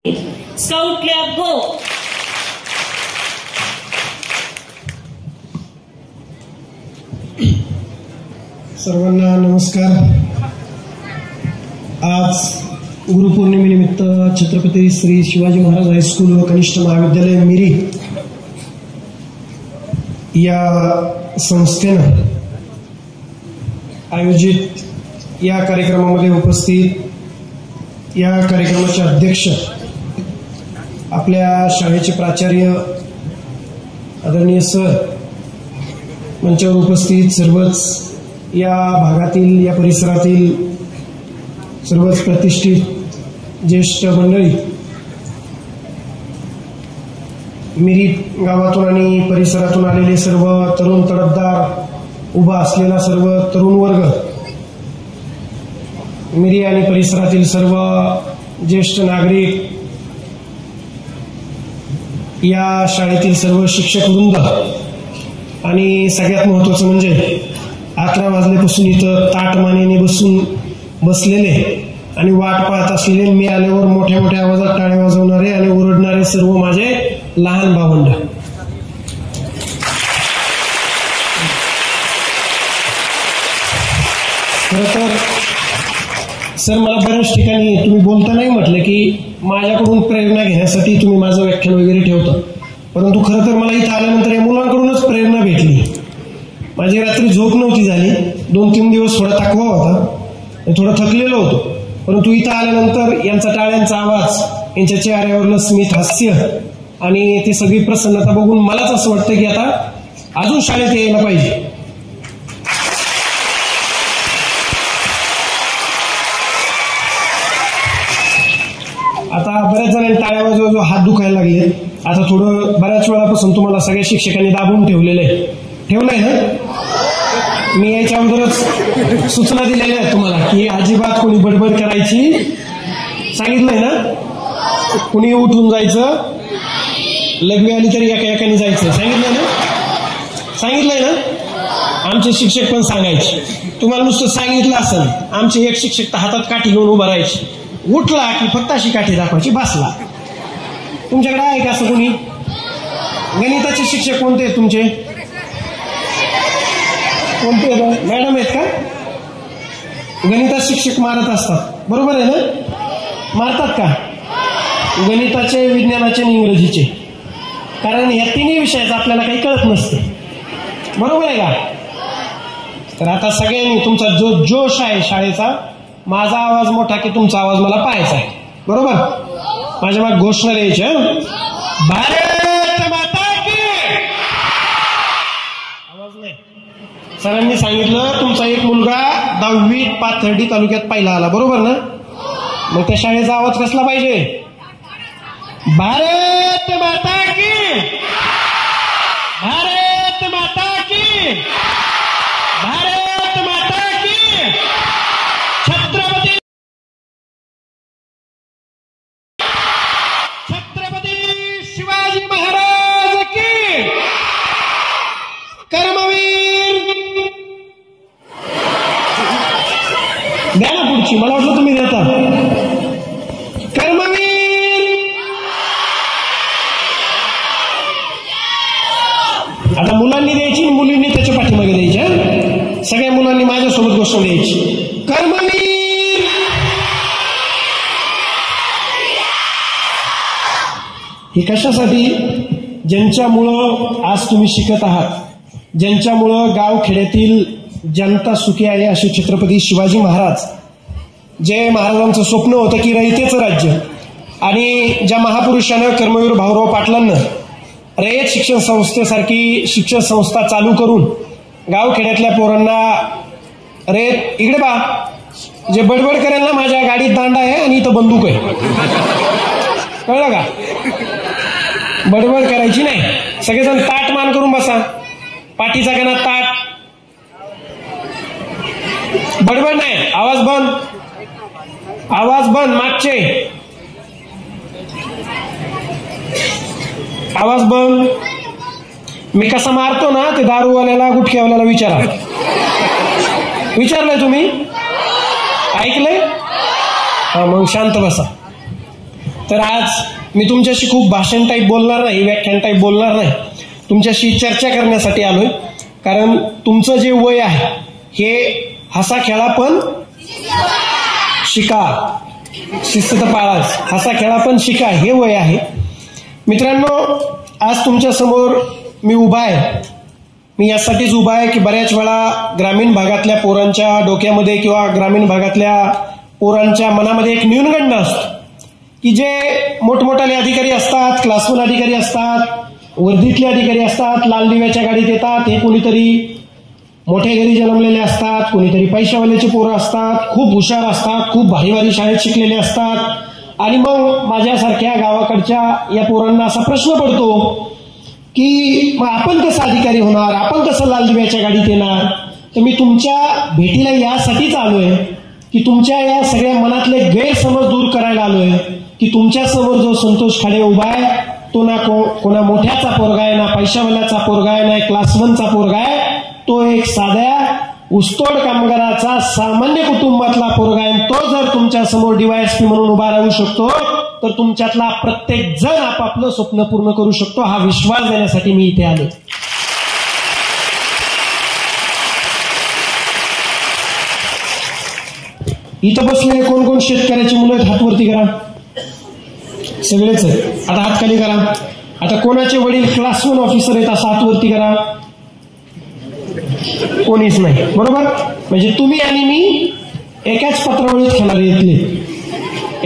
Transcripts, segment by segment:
Scout club go. सर्वांना नमस्कार. आज गुरुपौर्णिमेनिमित्त छत्रपती श्री शिवाजी महाराज हायस्कूल व कनिष्ठ महाविद्यालय मिरी या संस्थेनं आयोजित या कार्यक्रमामध्ये उपस्थित या कार्यक्रमाचे अध्यक्ष आपल्या शाळेचे प्राचार्य आदरणीय सर, मंचावर उपस्थित सर्वच या भागातील या परिसरातील सर्वच प्रतिष्ठित ज्येष्ठ मंडळी, मिरी गावातून आणि परिसरातून आलेले सर्व तरुण तडफदार उभा असलेला सर्व तरुण वर्ग, मिरी आणि परिसरातील सर्व ज्येष्ठ नागरिक, या शाळेतील सर्व शिक्षक वृंद आणि सगळ्यात महत्त्वाचं म्हणजे 11 वाजल्यापासून इथं ताटमानेने बसलेले आणि वाट पाहत असलेले, मी आल्यावर मोठ्या मोठ्या आवाजात टाळ्या वाजवणारे आणि ओरडणारे सर्व माझे लहान भावंड. खरं तर सर, मला बऱ्याच ठिकाणी तुम्ही बोलतानाही म्हटलं की माझ्याकडून प्रेरणा घेण्यासाठी तुम्ही माझं व्याख्यान वगैरे ठेवता, परंतु खरं तर मला इथं आल्यानंतर या मुलांकडूनच प्रेरणा भेटली. माझी रात्री झोप नव्हती झाली, 2-3 दिवस थोडा थकवा होता, थोडं थकलेलो होतो, परंतु इथं आल्यानंतर यांचा टाळ्यांचा आवाज, यांच्या चेहऱ्यावरलं स्मित हास्य आणि ती सगळी प्रसन्नता बघून मलाच असं वाटतं की आता अजून शाळेत यायला पाहिजे. आता बऱ्याच जणांनी टाळ्या वाजवून हात दुखायला लागले. आता थोडं बऱ्याच वेळापासून तुम्हाला सगळ्या शिक्षकांनी दाबून ठेवलंय ना. मी याच्या अगोदरच सूचना दिलेल्या आहेत तुम्हाला की अजिबात कोणी बडबड करायची, सांगितलंय ना. कुणी उठून जायचं, लघवी आली तरी एकाने जायचं, सांगितलंय ना. आमचे शिक्षक पण सांगायचे. तुम्हाला नुसतं सांगितलं असेल, आमचे एक शिक्षक तर हातात काठी घेऊन उभा राहायचे, उठला की फक्त अशी काठी दाखवायची, बसला. तुमच्याकडे आहे का असं कोणी? गणिताचे शिक्षक कोणते आहेत तुमचे? कोणते मॅडम आहेत का? गणितात शिक्षक मारत असतात, बरोबर आहे ना? मारतात का? गणिताचे, विज्ञानाचे आणि इंग्रजीचे, कारण या तिन्ही विषयाचं आपल्याला काही कळत नसते, बरोबर आहे का? तर आता सगळ्यांनी तुमचा जो जोश आहे शाळेचा, माझा आवाज मोठा की तुमचा आवाज मला पाहायचा आहे, बरोबर? माझ्या मागे घोषणा द्यायची. भारत माता की आवाज नाही. सरांनी सांगितलं तुमचा एक मुलगा 10वीत पाथर्डी तालुक्यात पहिला आला, बरोबर ना? मग त्या शाळेचा आवाज कसला पाहिजे? भारत माता की, भारत माता की, भारत माता की. छत्रपती शिवाजी महाराज की. कर्मवीर. द्या ना पुढची, मला वाटलं तुम्ही देता. कर्मवीर. आता मुलांनी द्यायची, मुलींनी त्याच्या पाठीमागे द्यायच्या. सगळ्या मुलांनी माझ्यासोबत घोषणा द्यायची. कर्मवीर. हे कशासाठी? ज्यांच्यामुळं आज तुम्ही शिकत आहात, ज्यांच्यामुळं गावखेड्यातील जनता सुखी आहे असे छत्रपती शिवाजी महाराज, जे महाराजांचं स्वप्न होतं की रयतेचं राज्य, आणि ज्या महापुरुषानं कर्मवीर भाऊराव पाटलांना रयत शिक्षण संस्थेसारखी शिक्षण संस्था चालू करून गावखेड्यातल्या पोरांना रयत, इकडे बा, जे बडबड करेल ना, माझ्या गाडीत दांडा आहे आणि इथं बंदूक आहे, कळलं का? बडबड करायची नाही. सगळेजण ताट मान करून बसा, पाठीचा कणा ताट, बडबड नाही. आवाज बंद, आवाज बंद. मागचे आवाज बंद. मी कसा मारतो ना, ते दारूवाल्याला, गुटख्यावाल्याला विचारलंय तुम्ही? ऐकलंय? हा, मग शांत बसा. तर आज मी तुमच्याशी खूप भाषण टाईप बोलणार नाही, व्याख्यान टाईप बोलणार नाही, तुमच्याशी चर्चा करण्यासाठी आलोय. कारण तुमचं जे वय आहे हे हसा खेळा पण शिका, शिस्त तर पाळाच, हसा खेळा पण शिका हे वय आहे. मित्रांनो, आज तुमच्या समोर मी उभा आहे. मी यासाठीच उभा आहे की बऱ्याच वेळा ग्रामीण भागातल्या पोरांच्या डोक्यामध्ये किंवा ग्रामीण भागातल्या पोरांच्या मनामध्ये एक न्यूनगंड असतो की जे मोठमोठाले अधिकारी असतात, क्लास 1 अधिकारी असतात, वर्दीतले अधिकारी असतात, लाल दिव्याच्या गाडीत येतात, हे कोणीतरी मोठ्या घरी जन्मलेले असतात, कोणीतरी पैशावाल्याचे पोरं असतात, खूप हुशार असतात, खूप भारी भारी शाळेत शिकलेले असतात. आणि मग माझ्यासारख्या गावाकडच्या या पोरांना असा प्रश्न पडतो की मग आपण कसं अधिकारी होणार, आपण कसं लाल दिव्याच्या गाडीत येणार. तर मी तुमच्या भेटीला यासाठीच आलोय की तुमच्या या सगळ्या मनातले गैरसमज दूर करायला आलोय की तुमच्या समोर जो संतोष खाडे उभा आहे तो ना कोणा मोठ्याचा पोरगा आहे, ना पैशावाल्याचा पोरगा आहे, ना क्लास 1चा पोरगा आहे. तो एक साध्या ऊसतोड कामगाराचा सामान्य कुटुंबातला पोरगा आहे. तो जर तुमच्या समोर DYSP म्हणून उभा राहू शकतो तर तुमच्यातला प्रत्येक जण आपापलं स्वप्न पूर्ण करू शकतो. हा विश्वास देण्यासाठी मी इथे आलो. इथं बसलेले कोण कोण शेतकऱ्याची मुलं आहेत? हात वरती करा. सगळेच आहेत. आता हात खाली करा. आता कोणाचे वडील क्लास 1 ऑफिसर आहेत असं हात वरती करा. कोणीच नाही. बरोबर. म्हणजे तुम्ही आणि मी एकाच पत्रावळीत खेळणारे इथले,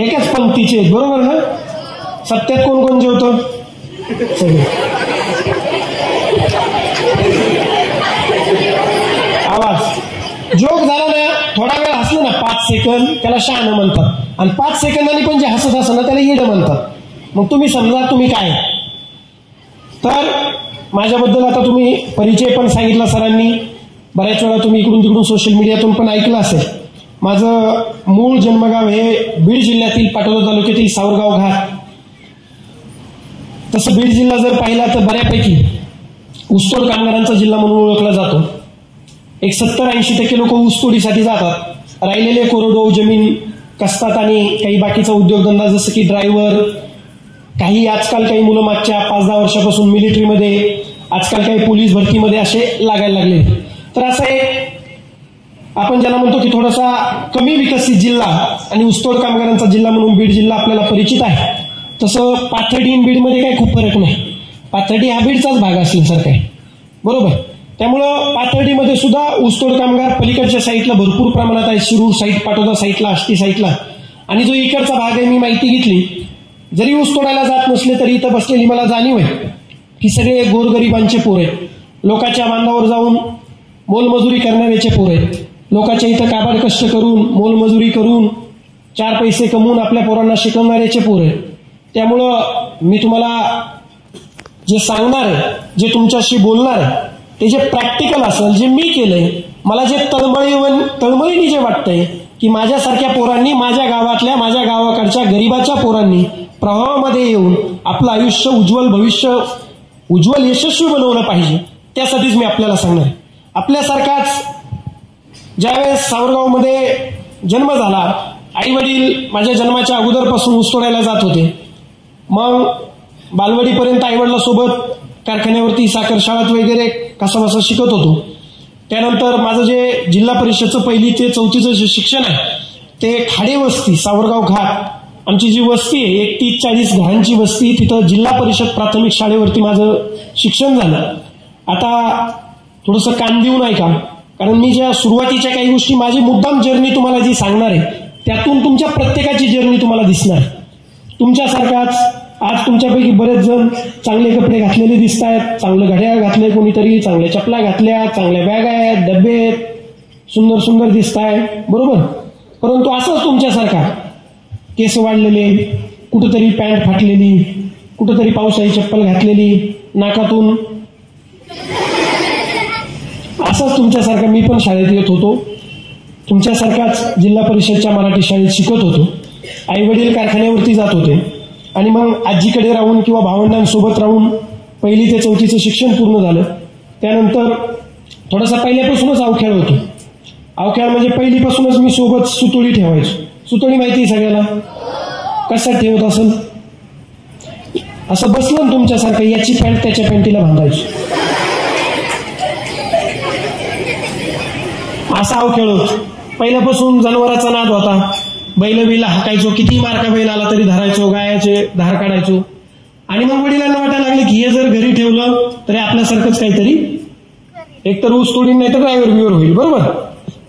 एकाच पंक्तीचे आहेत. बरोबर ना. सत्यात कोण कोण जेवतो? सगळे. आवाज जोक झाला ना, थोडा वेळ हसलं ना 5 सेकंद, त्याला शहाणं म्हणतात. आणि 5 सेकंदांनी पण जे हसत असं ना त्याला येडं म्हणतात. मग तुम्ही समजा तुम्ही काय. तर माझ्याबद्दल आता तुम्ही परिचय पण सांगितला सरांनी, बऱ्याच वेळा तुम्ही इकडून तिकडून सोशल मीडियातून पण ऐकलं असेल. माझं मूळ जन्मगाव हे बीड जिल्ह्यातील पाटोदा तालुक्यातील सावरगाव घाट. तसं बीड जिल्हा जर पाहिला तर बऱ्यापैकी ऊसतोड कामगारांचा जिल्हा म्हणून ओळखला जातो. एक 70-80% लोक ऊसतोडीसाठी जातात. राहिलेले कोरडवाहू जमीन कसतात आणि काही बाकीचा उद्योगधंदा जसं की ड्रायव्हर, काही आजकाल काही मुलं मागच्या 5-10 वर्षापासून मिलिटरीमध्ये, आजकाल काही पोलीस भरतीमध्ये असे लागायला लागले. तर असा एक आपण ज्याला म्हणतो की थोडासा कमी विकसित जिल्हा आणि ऊसतोड कामगारांचा जिल्हा म्हणून बीड जिल्हा आपल्याला परिचित आहे. तसं पाथर्डी आणि बीडमध्ये काही खूप फरक नाही. पाथर्डी हा बीडचाच भाग असल्यासारखा आहे. बरोबर. त्यामुळं पाथर्डीमध्ये सुद्धा ऊसतोड कामगार पलीकडच्या साईडला भरपूर प्रमाणात आहे. शिरूर साईड, पाटोदा साईडला, आष्टी साईडला. आणि जो इकडचा भाग आहे, मी माहिती घेतली, जरी ऊस तोडायला जात नसले तरी इथं बसलेली मला जाणीव आहे की सगळे गोरगरिबांचे पोर आहेत. लोकांच्या बांधावर जाऊन मोलमजुरी करणाऱ्याचे पोर आहेत. लोकांच्या इथं काबाड कष्ट करून, मोलमजुरी करून 4 पैसे कमवून आपल्या पोरांना शिकवणाऱ्याचे पोर आहेत. त्यामुळं मी तुम्हाला जे सांगणार आहे, जे तुमच्याशी बोलणार आहे, ते जे प्रॅक्टिकल असेल, जे मी केलंय, मला जे तळमळीने जे वाटतंय की माझ्यासारख्या पोरांनी, माझ्या गावातल्या, माझ्या गावाकडच्या गरिबाच्या पोरांनी प्रवाहामध्ये येऊन आपलं आयुष्य उज्ज्वल भविष्य, उज्ज्वल यशस्वी बनवलं पाहिजे, त्यासाठीच मी आपल्याला सांगणार आहे. आपल्यासारखाच ज्यावेळेस सावरगावमध्ये जन्म झाला, आई वडील माझ्या जन्माच्या अगोदरपासून ऊस तोडायला जात होते. मग बालवाडीपर्यंत आईवडिलांसोबत कारखान्यावरती, साखर शाळेत वगैरे कसं बसा शिकत होतो. त्यानंतर माझं जे जिल्हा परिषदचं 1ली ते 4थीचं जे शिक्षण आहे ते खाडे वस्ती, सावरगाव घाट, आमची जी वस्ती आहे 31-40 घरांची वस्ती, तिथं जिल्हा परिषद प्राथमिक शाळेवरती माझं शिक्षण झालं. आता थोडंसं कान देऊन ऐका, कारण मी ज्या सुरुवातीच्या काही गोष्टी, माझी मुद्दाम जर्नी तुम्हाला जी सांगणार आहे, त्यातून तुमच्या प्रत्येकाची जर्नी तुम्हाला दिसणार. तुमच्यासारखाच आज तुमच्यापैकी बरेच जण चांगले कपडे घातलेले दिसत आहेत, चांगलं घड्याळ घातलंय, कोणीतरी चांगल्या चपला घातल्या, चांगल्या बॅग आहेत, डबे आहेत, सुंदर सुंदर दिसत आहे. बरोबर. परंतु असंच तुमच्यासारखा केस वाढलेले, कुठंतरी पॅन्ट फाटलेली, कुठंतरी पावसाळी चप्पल घातलेली, नाकातून, असंच तुमच्यासारखा मी पण शाळेत येत होतो. तुमच्यासारखाच जिल्हा परिषदच्या मराठी शाळेत शिकत होतो. आई वडील कारखान्यावरती जात होते आणि मग आजीकडे राहून किंवा भावंडांसोबत राहून 1ली ते 4थीचं शिक्षण पूर्ण झालं. त्यानंतर थोडासा पहिल्यापासूनच अवखेळ होतो. अवखेळ म्हणजे पहिलीपासूनच मी सोबत सुतोडी ठेवायचो. सुतोडी माहिती आहे सगळ्याला? कसं ठेवत असेल? असं बसलं ना तुमच्यासारखं, याची पॅन्ट त्याच्या पॅन्टीला बांधायची, असा अव खेळ होत. पहिल्यापासून जनावराचा नाद होता. बैल बिला हाकायचो, किती मार्का बैल आला तरी धरायचो, गायाचे धार काढायचो. आणि मग वडिलांना वाटायला लागले की हे जर घरी ठेवलं तरी आपल्यासारखंच काहीतरी, एकतर ऊस तोडीन नाही तर ड्रायव्हर बिवर होईल, बरोबर.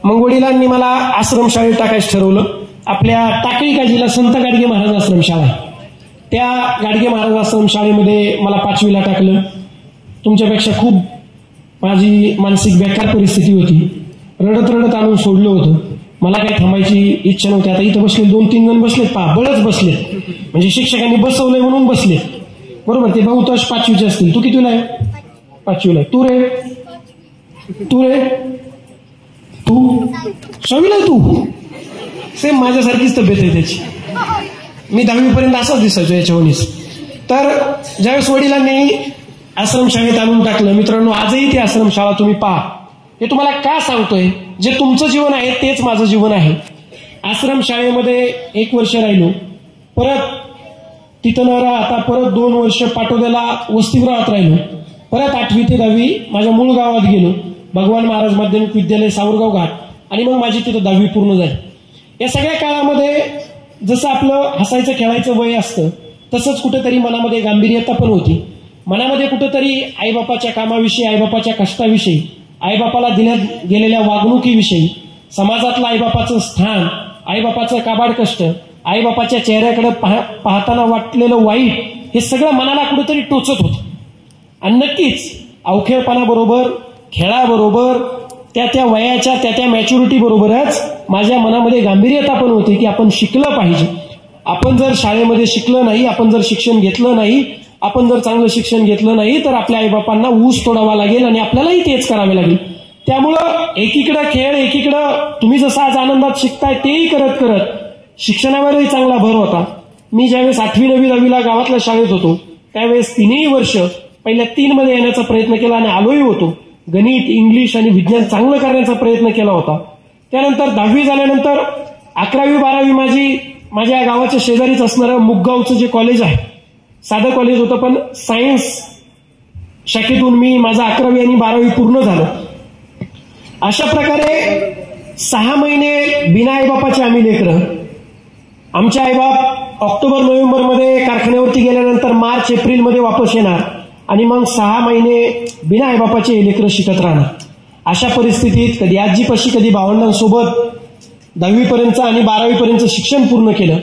मग वडिलांनी मला आश्रमशाळेत टाकायचं ठरवलं. आपल्या टाकळी काजीला संत गाडगे महाराज आश्रमशाळा आहे, त्या गाडगे महाराज आश्रमशाळेमध्ये मला 5वीला टाकलं. तुमच्यापेक्षा खूप माझी मानसिक बेकार परिस्थिती होती. रडत रडत आणून सोडलं होतं. मला काही थांबायची इच्छा नव्हती. आता इथं बसले 2-3 जण बसलेत, बळच बसलेत, म्हणजे शिक्षकांनी बसवलंय म्हणून बसलेत, बरोबर. ते बहुतांश 5वीचे असतील. तू कितीला आहे? 5वीला. तू रे? तू 6वीला आहे. तू सेम माझ्यासारखीच तब्येत आहे त्याची. मी 10वी पर्यंत असाच दिसायचो याच्यावरूनच. तर ज्यावेळेस वडिलांनी आश्रमशाळेत आणून टाकलं, मित्रांनो आजही ती आश्रमशाळा तुम्ही पहा. हे तुम्हाला का सांगतोय, जे तुमचं जीवन आहे तेच माझं जीवन आहे. आश्रमशाळेमध्ये 1 वर्ष राहिलो, परत तिथं न राहता परत 2 वर्ष पाटोद्याला वसतिगृहात राहिलो. परत 8वी ते 10वी माझ्या मूळ गावात गेलो, भगवान महाराज माध्यमिक विद्यालय सावरगाव घाट, आणि मग माझी तिथं 10वी पूर्ण झाली. या सगळ्या काळामध्ये जसं आपलं हसायचं खेळायचं वय असतं तसंच कुठेतरी मनामध्ये गांभीर्यता पण होती. मनामध्ये कुठेतरी आईबापाच्या कामाविषयी, आईबापाच्या कष्टाविषयी, आईबापाला दिल्यात गेलेल्या वागणुकीविषयी, समाजातलं आईबापाचं स्थान, आईबापाचं काबाड कष्ट, आईबापाच्या चेहऱ्याकडे पाहताना वाटलेलं वाईट, हे सगळं मनाला कुठेतरी टोचत होतं. आणि नक्कीच अवखेळपणाबरोबर, खेळाबरोबर, त्या वयाच्या त्या मॅच्युरिटी बरोबरच माझ्या मनामध्ये गांभीर्यता पण होती की आपण शिकलं पाहिजे. आपण जर शाळेमध्ये शिकलं नाही, आपण जर शिक्षण घेतलं नाही, आपण जर चांगलं शिक्षण घेतलं नाही तर आपल्या आईबापांना ऊस तोडावा लागेल आणि आपल्यालाही तेच करावे लागेल. त्यामुळं एकीकडं खेळ, एकीकडं तुम्ही जसं आज आनंदात शिकताय तेही करत करत शिक्षणावरही चांगला भर होता. मी ज्यावेळेस 8वी, 9वी, 10वीला गावातल्या शाळेत होतो त्यावेळेस 3ही वर्ष पहिल्या 3 मध्ये येण्याचा प्रयत्न केला आणि आलोही होतो. गणित, इंग्लिश आणि विज्ञान चांगलं करण्याचा प्रयत्न केला होता. त्यानंतर 10वी झाल्यानंतर 11वी, 12वी माझ्या गावाच्या शेजारीच असणारं मुगगावचं जे कॉलेज आहे, साधं कॉलेज होतं पण सायन्स शाखेतून मी माझं 11वी आणि 12वी पूर्ण झालं. अशा प्रकारे 6 महिने बिना आईबापाचे आम्ही लेकरं. आमचे आईबाप ऑक्टोबर, नोव्हेंबरमध्ये कारखान्यावरती गेल्यानंतर मार्च, एप्रिलमध्ये वापस येणार आणि मग 6 महिने बिना आईबापाचे लेकरं शिकत राहणार. अशा परिस्थितीत कधी आजीपाशी, कधी भावंडांसोबत 10वी पर्यंत आणि 12वी पर्यंत शिक्षण पूर्ण केलं.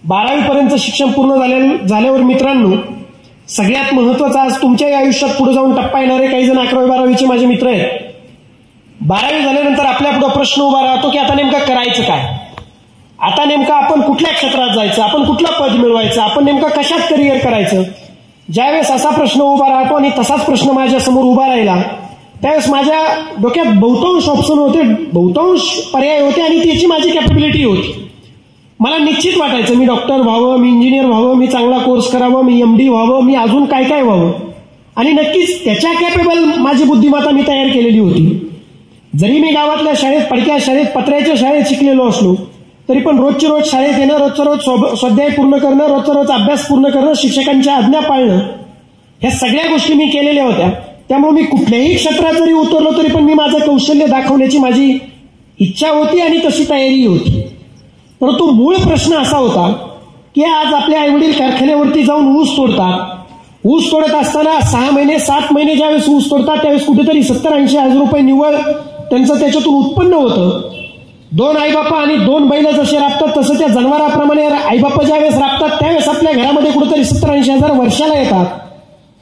12वी पर्यंत शिक्षण पूर्ण झाल्यावर मित्रांनो, सगळ्यात महत्वाचं आज तुमच्याही आयुष्यात पुढे जाऊन टप्पा येणारे काही जण 11वी, 12वीचे माझे मित्र आहेत. 12वी झाल्यानंतर आपल्या पुढे प्रश्न उभा राहतो की आता नेमकं करायचं काय, आता नेमकं आपण कुठल्या क्षेत्रात जायचं, आपण कुठलं पद मिळवायचं, आपण नेमकं कशात करिअर करायचं. ज्यावेळेस असा प्रश्न उभा राहतो आणि तसाच प्रश्न माझ्या समोर उभा राहिला त्यावेळेस माझ्या डोक्यात बहुतांश ऑप्शन होते, बहुतांश पर्याय होते आणि त्याची माझी कॅपेबिलिटी होती. मला निश्चित वाटायचं मी डॉक्टर व्हावं, मी इंजिनियर व्हावं, मी चांगला कोर्स करावं, मी MD व्हावं, मी अजून काय काय व्हावं. आणि नक्कीच त्याच्या कॅपेबल माझी बुद्धिमत्ता मी तयार केलेली होती. जरी मी गावातल्या शाळेत, पडक्या शाळेत, पत्र्याच्या शाळेत शिकलेलो असलो तरी पण रोजची रोज शाळेत येणं, रोजचं रोज स्वाध्याय पूर्ण करणं, रोजचा रोज अभ्यास पूर्ण करणं, शिक्षकांच्या आज्ञा पाळणं, ह्या सगळ्या गोष्टी मी केलेल्या होत्या. त्यामुळे मी कुठल्याही क्षेत्रात जरी उतरलो तरी पण मी माझं कौशल्य दाखवण्याची माझी इच्छा होती आणि तशी तयारी होती. परंतु मूळ प्रश्न असा होता की आज आपले आईवडील कारखान्यावरती जाऊन ऊस तोडतात. ऊस तोडत असताना 6 महिने, 7 महिने ज्यावेळेस ऊस तोडतात त्यावेळेस कुठेतरी 70-80 हजार रुपये निव्वळ त्यांचं त्याच्यातून उत्पन्न होतं. 2 आईबापा आणि 2 बैल जसे राबतात तसं त्या जनावराप्रमाणे आईबापा ज्यावेळेस राबतात त्यावेळेस आपल्या घरामध्ये कुठेतरी 70-80 हजार वर्षाला येतात.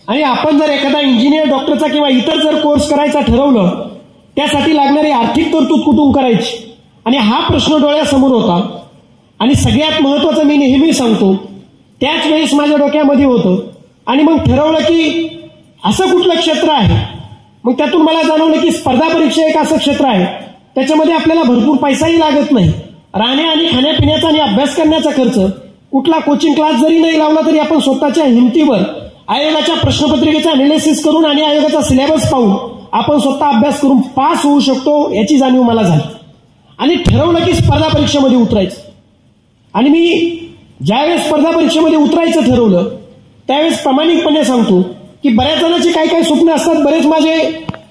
आणि आपण जर एखादा इंजिनियर, डॉक्टरचा किंवा इतर जर कोर्स करायचा ठरवलं त्यासाठी लागणारी आर्थिक तरतूद कुठून करायची, आणि हा प्रश्न डोळ्यासमोर होता. आणि सगळ्यात महत्वाचं मी नेहमी सांगतो, त्याच वेळेस माझ्या डोक्यामध्ये होतं. आणि मग ठरवलं की असं कुठलं क्षेत्र आहे. मग त्यातून मला जाणवलं की स्पर्धा परीक्षा एक असं क्षेत्र आहे त्याच्यामध्ये आपल्याला भरपूर पैसाही लागत नाही. राहण्या आणि खाण्यापिण्याचा आणि अभ्यास करण्याचा खर्च, कुठला कोचिंग क्लास जरी नाही लावला तरी आपण स्वतःच्या हिमतीवर आयोगाच्या प्रश्नपत्रिकेचा अनालिसिस करून आणि आयोगाचा सिलेबस पाहून आपण स्वतः अभ्यास करून पास होऊ शकतो याची जाणीव मला झाली. आणि ठरवलं की स्पर्धा परीक्षेमध्ये उतरायचं. आणि मी ज्यावेळेस स्पर्धा परीक्षेमध्ये उतरायचं ठरवलं त्यावेळेस प्रामाणिकपणे सांगतो की बऱ्याच जणांची काही काही स्वप्न असतात. बरेच माझे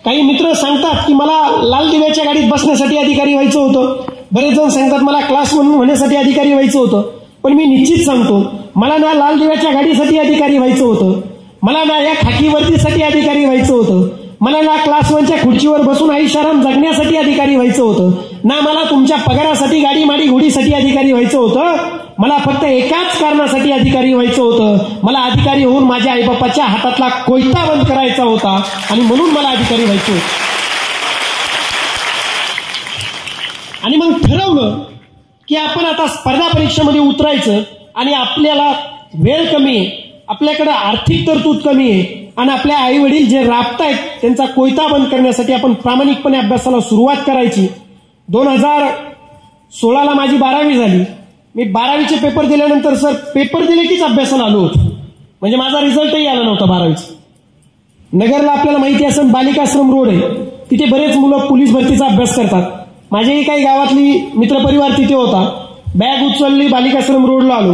काही मित्र सांगतात की मला लाल दिव्याच्या गाडीत बसण्यासाठी अधिकारी व्हायचं होतं. बरेच जण सांगतात मला क्लास म्हणून होण्यासाठी अधिकारी व्हायचं होतं. पण मी निश्चित सांगतो, मला ना लाल दिव्याच्या गाडीसाठी अधिकारी व्हायचं होतं, मला ना या खाकी वर्दीसाठी अधिकारी व्हायचं होतं, मला ना क्लास 1च्या खुर्चीवर बसून ऐशाराम जगण्यासाठी अधिकारी व्हायचं होतं, ना मला तुमच्या पगारासाठी गाडी माडी घोडीसाठी अधिकारी व्हायचं होतं. मला फक्त एकाच कारणासाठी अधिकारी व्हायचं होतं. मला अधिकारी होऊन माझ्या आईबापाच्या हातातला कोयता बंद करायचा होता आणि म्हणून मला अधिकारी व्हायचं होतं. आणि मग ठरवलं की आपण आता स्पर्धा परीक्षेमध्ये उतरायचं आणि आपल्याला वेळ कमी आहे, आपल्याकडे आर्थिक तरतूद कमी आहे आणि आपल्या आई वडील जे राबतायत त्यांचा कोयता बंद करण्यासाठी आपण प्रामाणिकपणे अभ्यासाला सुरुवात करायची. 2016ला माझी 12वी झाली. मी 12वीचे पेपर दिल्यानंतर सर पेपर दिले कीच अभ्यासाला आलो होतो, म्हणजे माझा रिझल्टही आला नव्हता 12वीचा. नगरला आपल्याला माहिती असेल बालिकाश्रम रोड आहे, तिथे बरेच मुलं पोलीस भरतीचा अभ्यास करतात. माझ्याही काही गावातली मित्रपरिवार तिथे होता. बॅग उचलली, बालिकाश्रम रोडला आलो.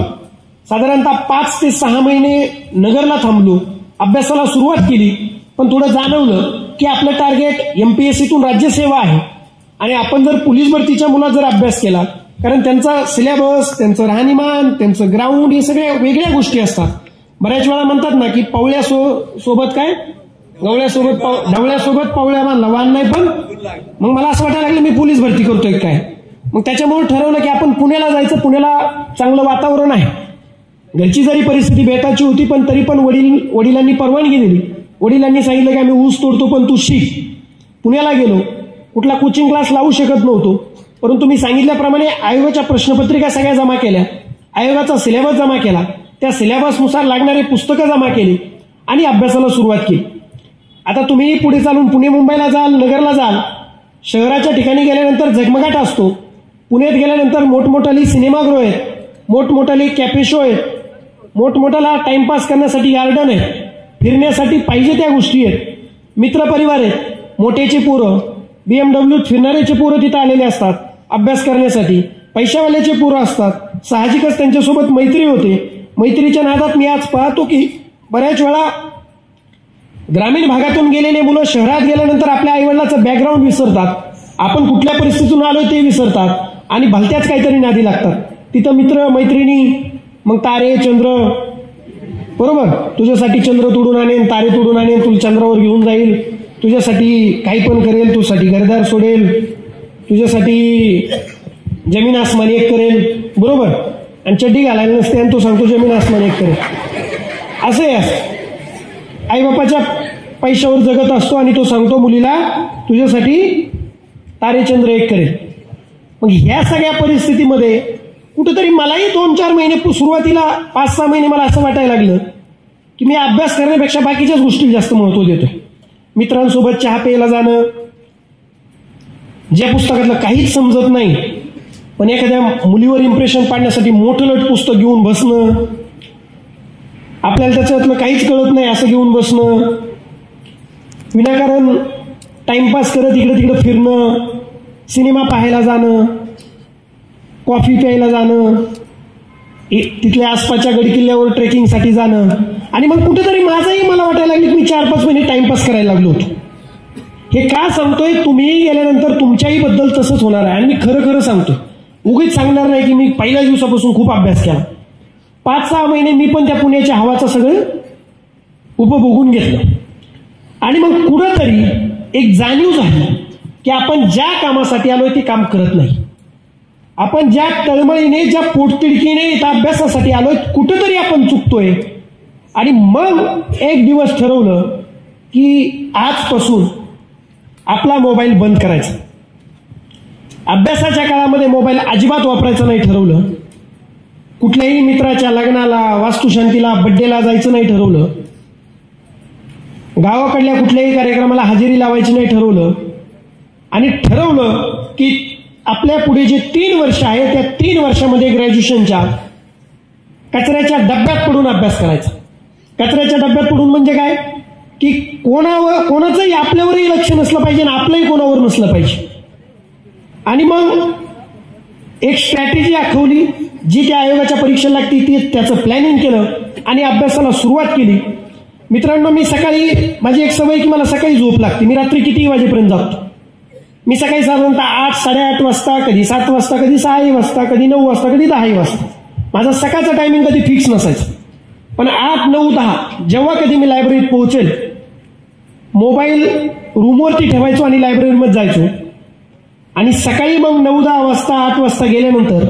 साधारणतः 5 ते 6 महिने नगरला थांबलो, अभ्यासाला सुरुवात केली. पण थोडं जाणवलं की आपलं टार्गेट एमपीएससीतून राज्यसेवा आहे आणि आपण जर पोलीस भरतीच्या मुलात जर अभ्यास केला, कारण त्यांचा सिलेबस, त्यांचं राहणीमान, त्यांचं ग्राउंड हे सगळ्या वेगळ्या गोष्टी असतात. बऱ्याच वेळा म्हणतात ना की पवळ्या सोबत काय ढवळ्यासोबत पवळ्या बांधला वाण नाही. पण मग मला असं वाटायला लागलं मी पोलीस भरती करतोय काय. मग त्याच्यामुळे ठरवलं की आपण पुण्याला जायचं. पुण्याला चांगलं वातावरण आहे. घरची जरी परिस्थिती बेताची होती पण तरी पण वडिलांनी परवानगी दिली. वडिलांनी सांगितलं की आम्ही ऊस तोडतो पण तू शिक. पुण्याला गेलो. कुठला कोचिंग क्लास लावू शकत नव्हतो, परंतु मी सांगितल्याप्रमाणे आयोगाच्या प्रश्नपत्रिका सगळ्या जमा केल्या, आयोगाचा सिलेबस जमा केला, त्या सिलेबसनुसार लागणारी पुस्तकं जमा केली आणि अभ्यासाला सुरुवात केली. आता तुम्ही पुढे चालून पुणे मुंबईला जाल, नगरला जाल, शहराच्या ठिकाणी गेल्यानंतर झगमगाट असतो. पुण्यात गेल्यानंतर मोठमोठाली सिनेमागृह आहेत, मोठमोठाली कॅफे शो आहेत, मोठमोठाला टाइमपास करण्यासाठी गार्डन आहे, फिरण्यासाठी पाहिजे त्या गोष्टी आहेत, मित्रपरिवार आहेत, मोठ्याची पोरं, BMW फिरणाऱ्याचे पोरं तिथं आलेले असतात अभ्यास करण्यासाठी, पैशावाल्याचे पोरं असतात. साहजिकच त्यांच्यासोबत मैत्री होते. मैत्रीच्या नादात मी आज पाहतो की बऱ्याच वेळा ग्रामीण भागातून गेलेले मुलं शहरात गेल्यानंतर आपल्या आईवडिलाचं बॅकग्राऊंड विसरतात, आपण कुठल्या परिस्थितीतून आलोय ते विसरतात आणि भलत्याच काहीतरी नादी लागतात. तिथं मित्र मैत्रिणी, मग तारे चंद्र, बरोबर, तुझ्यासाठी चंद्र तोडून आणेन, तारे तोडून आणेन, तुला चंद्रावर घेऊन जाईल, तुझ्यासाठी काही पण करेल, तुझ्यासाठी घरदार सोडेल, तुझ्यासाठी जमीन आसमान एक करेल, बरोबर, आणि चड्डी घालायला नसते आणि तो सांगतो जमीन आसमान एक करेल. असं आहे. आईबापाच्या पैशावर जगत असतो आणि तो सांगतो मुलीला तुझ्यासाठी तारेचंद्र एक करेल. मग ह्या सगळ्या परिस्थितीमध्ये कुठेतरी मलाही 2-4 महिने सुरुवातीला 5-6 महिने मला असं वाटायला लागलं की मी अभ्यास करण्यापेक्षा बाकीच्याच गोष्टी जास्त महत्व देतोय. मित्रांसोबत चहा प्यायला जाणं, ज्या पुस्तकातलं काहीच समजत नाही पण एखाद्या मुलीवर इम्प्रेशन पाडण्यासाठी मोठं पुस्तक घेऊन बसणं, आपल्याला त्याच्यातलं काहीच कळत नाही असं घेऊन बसणं, विनाकारण टाइमपास करत इकडे तिकडे फिरणं, सिनेमा पाहायला जाणं, कॉफी प्यायला जाणं, तिथल्या आसपासच्या गडकिल्ल्यावर ट्रेकिंगसाठी जाणं, आणि मग कुठेतरी माझंही मला वाटायला लागलं की मी 4-5 महिने टाइमपास करायला लागलो होतो. हे का सांगतोय, तुम्हीही गेल्यानंतर तुमच्याही बद्दल तसंच होणार आहे. आणि मी खरं खरं सांगतोय, उगीच सांगणार नाही की मी पहिल्या दिवसापासून खूप अभ्यास केला. 5-6 महिने मी पण त्या पुण्याच्या हवाचं सगळं उपभोगून घेतलं आणि मग कुठंतरी एक जाणीव झाली की आपण ज्या कामासाठी आलोय ते काम करत नाही. आपण ज्या तळमळीने, ज्या पोटतिडकीने त्या अभ्यासासाठी आलोय कुठंतरी आपण चुकतोय. आणि मग एक दिवस ठरवलं की आजपासून आपला मोबाईल बंद करायचा. अभ्यासाच्या काळामध्ये मोबाईल अजिबात वापरायचा नाही ठरवलं. कुठल्याही मित्राच्या लग्नाला, वास्तुशांतीला, बड्डेला जायचं नाही ठरवलं. गावाकडल्या कुठल्याही कार्यक्रमाला हजेरी लावायची नाही ठरवलं. आणि ठरवलं की आपल्या पुढे जे 3 वर्ष आहे त्या 3 वर्षामध्ये ग्रॅज्युएशनच्या कचऱ्याच्या डब्यात पडून अभ्यास करायचा. कचऱ्याच्या डब्यात पडून म्हणजे काय की कोणाचंही आपल्यावरही लक्ष नसलं पाहिजे आणि आपलंही कोणावर नसलं पाहिजे. आणि मग एक स्ट्रॅटेजी आखवली जी त्या आयोगाच्या परीक्षेला लागते ती त्याचं प्लॅनिंग केलं आणि अभ्यासाला सुरुवात केली. मित्रांनो, मी सकाळी माझी एक सवय की मला सकाळी झोप लागते. मी रात्री किती वाजेपर्यंत जातो. मी सकाळी साधारणतः 8, 8:30 वाजता, कधी 7 वाजता, कधी 6 वाजता, कधी 9 वाजता, कधी 10 वाजता. माझा सकाळचा टायमिंग कधी फिक्स नसायचं. पण 8, 9, 10 जेव्हा कधी मी लायब्ररीत पोहोचेल, मोबाईल रूमवरती ठेवायचो आणि लायब्ररीमध्ये जायचो. आणि सकाळी मग 9, 10 वाजता, 8 वाजता गेल्यानंतर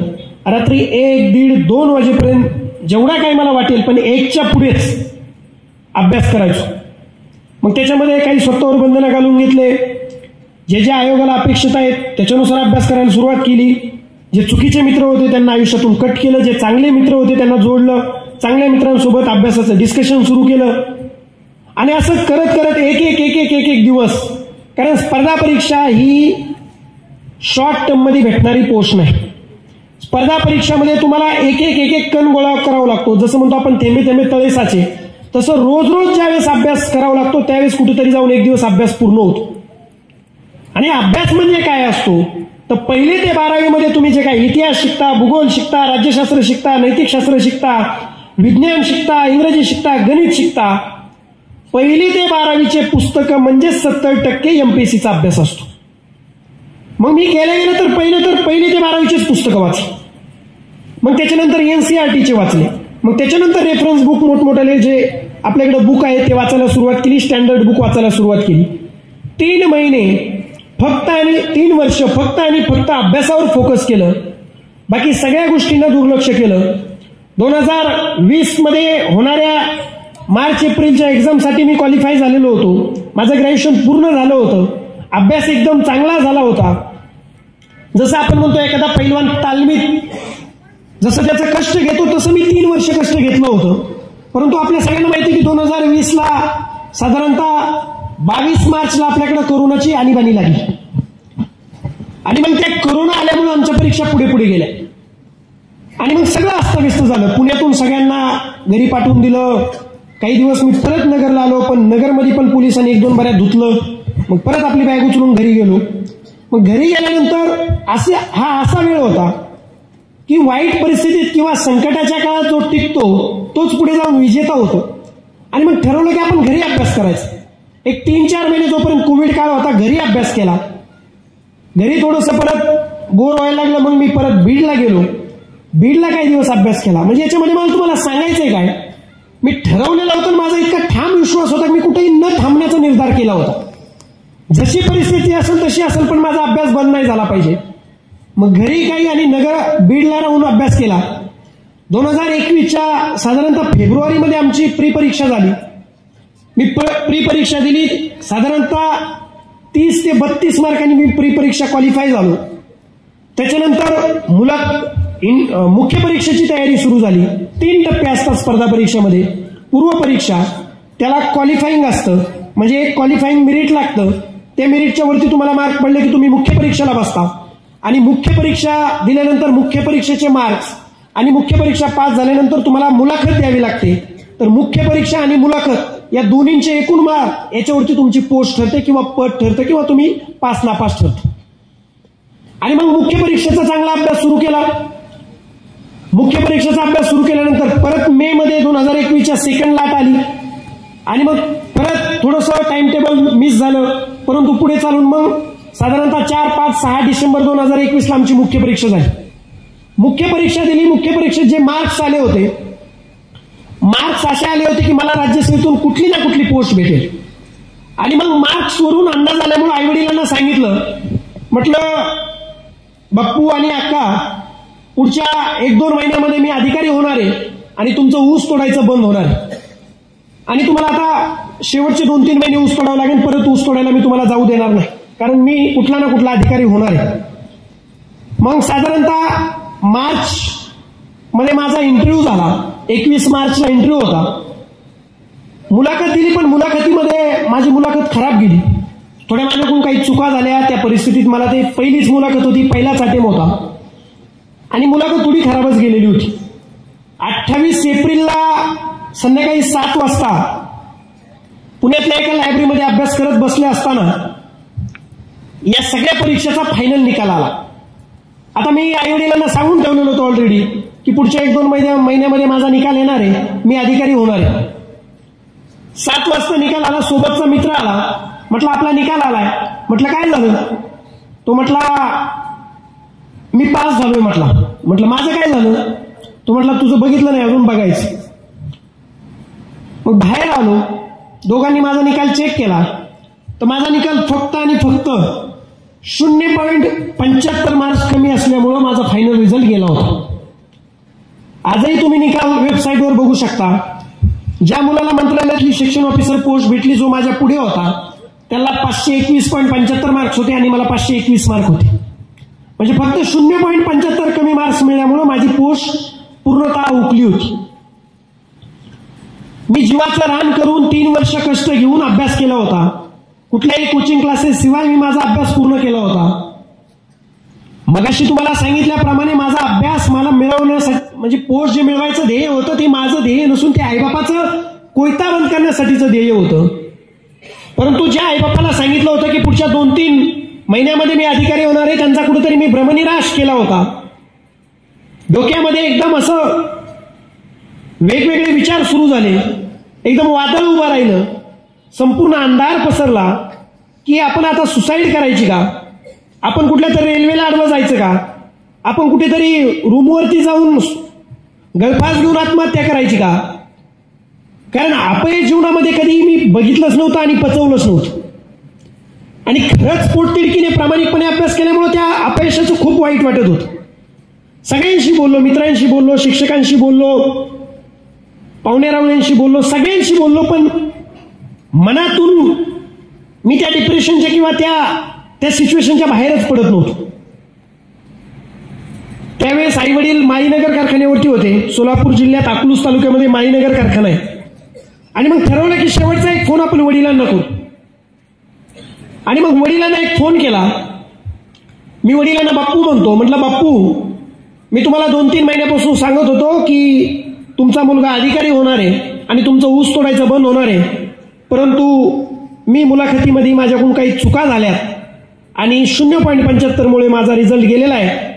रात्री 1, 1:30, 2 वाजेपर्यंत जेवढा काही मला वाटेल पण 1च्या पुढेच अभ्यास करायचो. मग त्याच्यामध्ये काही स्वतःवर बंधनं घालून घेतले. जे जे आयोगाला अपेक्षित आहेत त्याच्यानुसार अभ्यास करायला सुरुवात केली. जे चुकीचे मित्र होते त्यांना आयुष्यातून कट केलं. जे चांगले मित्र होते त्यांना जोडलं. चांगल्या मित्रांसोबत अभ्यासाचं डिस्कशन सुरू केलं. आणि असं करत करत एक दिवस, कारण स्पर्धा परीक्षा ही शॉर्ट टर्म मध्ये भेटणारी पोस्ट नाही. स्पर्धा परीक्षामध्ये तुम्हाला एक कण गोळा करावा लागतो. जसं म्हणतो आपण थेंबे थेंबे तळे साचे, तसं रोज रोज ज्यावेळेस अभ्यास करावा लागतो त्यावेळेस कुठेतरी जाऊन एक दिवस अभ्यास पूर्ण होतो. आणि अभ्यास म्हणजे काय असतो तर 1ली ते 12वी मध्ये तुम्ही जे काय इतिहास शिकता, भूगोल शिकता, राज्यशास्त्र शिकता, नैतिकशास्त्र शिकता, विज्ञान शिकता, इंग्रजी शिकता, गणित शिकता, 1ली ते 12वीचे पुस्तकं म्हणजे 70% एमपीएससीचा अभ्यास असतो. मग मी गेलं तर 1ली ते 12वीचेच पुस्तकं वाचली. मग त्याच्यानंतर एनसीईआरटीचे वाचले. मग त्याच्यानंतर रेफरन्स बुक मोठमोठे जे आपल्याकडे बुक आहेत ते वाचायला सुरुवात केली. स्टँडर्ड बुक वाचायला सुरुवात केली. 3 महिने फक्त आणि 3 वर्ष फक्त आणि फक्त अभ्यासावर फोकस केलं. बाकी सगळ्या गोष्टींना दुर्लक्ष केलं. 2020 मध्ये होणाऱ्या मार्च एप्रिलच्या एक्झामसाठी मी क्वालिफाय झालेलो होतो. माझं ग्रॅज्युएशन पूर्ण झालं होतं. अभ्यास एकदम चांगला झाला होता. जसं आपण म्हणतो एखादा पैलवान तालमीत जसं त्याचं कष्ट घेतो तसं मी 3 वर्ष कष्ट घेतलं होतं. परंतु आपल्या सगळ्यांना माहिती की 2020ला साधारणतः 22 मार्चला आपल्याकडे कोरोनाची आणीबाणी लागली. आणि मग त्या कोरोना आल्यामुळे आमच्या परीक्षा पुढे पुढे गेल्या. आणि मग सगळं अस्तव्यस्त झालं. पुण्यातून सगळ्यांना घरी पाठवून दिलं. काही दिवस मी परत नगरला आलो, पण नगरमध्ये पण पोलिसांनी 1-2 बऱ्याच धुतलं. मग परत आपली बॅग उचलून घरी गेलो. मग घरी गेल्यानंतर हा असा वेळ होता की वाईट परिस्थितीत किंवा संकटाच्या काळात जो टिकतो तोच पुढे जाऊन विजेता होतो. आणि मग ठरवलं की आपण घरी अभ्यास करायचा. एक 3-4 महिने जोपर्यंत कोविड काळ होता घरी अभ्यास केला. घरी थोडंसं परत बोर व्हायला लागलं. मग मी परत बीडला गेलो. बीडला काही दिवस अभ्यास केला. म्हणजे याच्यामध्ये मला तुम्हाला सांगायचंय काय, मी ठरवलेलं होतं. माझा इतका ठाम विश्वास होता की मी कुठेही न थांबण्याचा निर्धार केला होता. जशी परिस्थिती असेल तशी असेल पण माझा अभ्यास बंद नाही झाला पाहिजे. मग घरी काही आणि बीडला राहून अभ्यास केला. 2021च्या साधारणतः फेब्रुवारीमध्ये आमची प्री परीक्षा झाली. मी प्री परीक्षा दिली. साधारणतः 30 ते 32 मार्कांनी मी प्री परीक्षा क्वालिफाय झालो. त्याच्यानंतर मुख्य परीक्षेची तयारी सुरू झाली. 3 टप्पे असतात स्पर्धा परीक्षेमध्ये. पूर्व परीक्षा, त्याला क्वालिफाईंग असतं, म्हणजे एक क्वालिफाईंग मेरिट लागतं. त्या मेरिटच्या वरती तुम्हाला मार्क पडले की तुम्ही मुख्य परीक्षेला बसता. आणि मुख्य परीक्षा दिल्यानंतर मुख्य परीक्षेचे मार्क्स आणि मुख्य परीक्षा पास झाल्यानंतर तुम्हाला मुलाखत द्यावी लागते. तर मुख्य परीक्षा आणि मुलाखत या दोन्हींचे एकूण मार्क याच्यावरती तुमची पोस्ट ठरते किंवा पद ठरतं किंवा तुम्ही पास नापास ठरतो. आणि मग मुख्य परीक्षेचा चांगला अभ्यास सुरू केला. मुख्य परीक्षेचा अभ्यास सुरू केल्यानंतर परत मे मध्ये 2021च्या सेकंड लाट आली. आणि मग परत थोडंसं टाइम टेबल मिस झालं. परंतु पुढे चालून मग साधारणतः 4, 5, 6 डिसेंबर 2021ला आमची मुख्य परीक्षा झाली. मुख्य परीक्षा दिली. मुख्य परीक्षेत जे मार्क्स आले होते, मार्क्स असे आले होते की मला राज्यसेवेतून कुठली ना कुठली पोस्ट भेटेल. आणि मग मार्क्सवरून अंदाज आल्यामुळे आईवडिलांना सांगितलं, म्हटलं बाप्पू आणि अक्का पुढच्या 1-2 महिन्यामध्ये मी अधिकारी होणार आहे आणि तुमचं ऊस तोडायचं बंद होणार आहे. आणि तुम्हाला आता शेवटचे 2-3 महिने ऊस तोडावं लागेल. परत ऊस तोडायला मी तुम्हाला जाऊ देणार नाही, कारण मी कुठला ना कुठला अधिकारी होणार आहे. मग साधारणतः मार्च मध्ये माझा इंटरव्ह्यू झाला. 21 मार्चला इंटरव्ह्यू होता. मुलाखत दिली, पण मुलाखतीमध्ये माझी मुलाखत खराब गेली. थोड्या माझ्याकडून काही चुका झाल्या. त्या परिस्थितीत मला ते पहिलीच मुलाखत होती, पहिलाच अटेम्प्ट होता आणि मुलाखत थोडी खराबच गेलेली होती. 28 एप्रिलला संध्याकाळी 7 वाजता पुण्यातल्या एका लायब्ररीमध्ये अभ्यास करत बसले असताना या सगळ्या परीक्षेचा फायनल निकाल आला. आता मी आईवडिलांना सांगून ठेवलेलं होतं ऑलरेडी की पुढच्या 1-2 महिन्यामध्ये माझा निकाल येणार आहे, मी अधिकारी होणार आहे. 7 वाजता निकाल आला, सोबतचा मित्र आला, म्हटलं आपला निकाल आलाय. म्हटलं काय झालं? तो म्हटला मी पास झालोय. म्हटलं माझं काय झालं? तो म्हटला तुझं बघितलं नाही, अजून बघायचं. मग बाहेर आलो, दोघांनी माझा निकाल चेक केला, तर माझा निकाल फक्त आणि फक्त 0.75 मार्क्स कमी असल्यामुळं माझा फायनल रिझल्ट गेला होता. आजही तुम्ही निकाल वेबसाईटवर बघू शकता. ज्या मुलाला मंत्रालयातली सेक्शन ऑफिसर पोस्ट भेटली, जो माझ्या पुढे होता, त्याला 521.75 मार्क्स होते आणि मला 521 मार्क होते. म्हणजे फक्त 0.75 कमी मार्क्स मिळाल्यामुळे माझी पोस्ट पूर्णतः हुकली होती. मी जीवाचं रान करून 3 वर्ष कष्ट घेऊन अभ्यास केला होता. कुठल्याही कोचिंग क्लासेस शिवाय मी माझा अभ्यास पूर्ण केला होता. मगाशी तुम्हाला सांगितल्याप्रमाणे माझा अभ्यास मला मिळवण्यासाठी, म्हणजे पोस्ट जे मिळवायचं ध्येय होतं ते माझं ध्येय नसून ते आईबापाचं कोयता बंद करण्यासाठीचं ध्येय होतं. परंतु ज्या आईबापाला सांगितलं होतं की पुढच्या 2-3 महिन्यामध्ये मी अधिकारी होणार आहे, त्यांचा कुठेतरी मी भ्रमनिराश केला होता. डोक्यामध्ये एकदम असं वेगवेगळे विचार सुरू झाले, एकदम वादळ उभं राहिलं, संपूर्ण अंधार पसरला की आपण आता सुसाईड करायची का? आपण कुठल्या तरी रेल्वेला अडवं जायचं का? आपण कुठेतरी रूमवरती जाऊन गळफास घेऊन आत्महत्या करायची का? कारण अपयश जीवनामध्ये कधी मी बघितलंच नव्हतं आणि पचवलंच नव्हतं. आणि खरंच पोटतिडकीने प्रामाणिकपणे अभ्यास केल्यामुळे त्या अपयशाचं खूप वाईट वाटत होतं. सगळ्यांशी बोललो, मित्रांशी बोललो, शिक्षकांशी बोललो, पाहुण्यारावळ्यांशी बोललो, सगळ्यांशी बोललो, पण मनातून मी त्या डिप्रेशनच्या किंवा त्या सिच्युएशनच्या बाहेरच पडत नव्हतो. त्यावेळेस आई वडील माळीनगर कारखान्यावरती होते. सोलापूर जिल्ह्यात अकलूज तालुक्यामध्ये माळीनगर कारखाना आहे. आणि मग ठरवलं की शेवटचा एक फोन आपण वडिलांना करू. आणि मग वडिलांना एक फोन केला. मी वडिलांना बाप्पू म्हणतो. म्हटलं बाप्पू, मी तुम्हाला 2-3 महिन्यापासून सांगत होतो की तुमचा मुलगा अधिकारी होणार आहे आणि तुमचं ऊस तोडायचं बंद होणार आहे, परंतु मी मुलाखतीमध्ये माझ्याकडून काही चुका झाल्यात आणि 0.75 मुळे माझा रिझल्ट गेलेला आहे.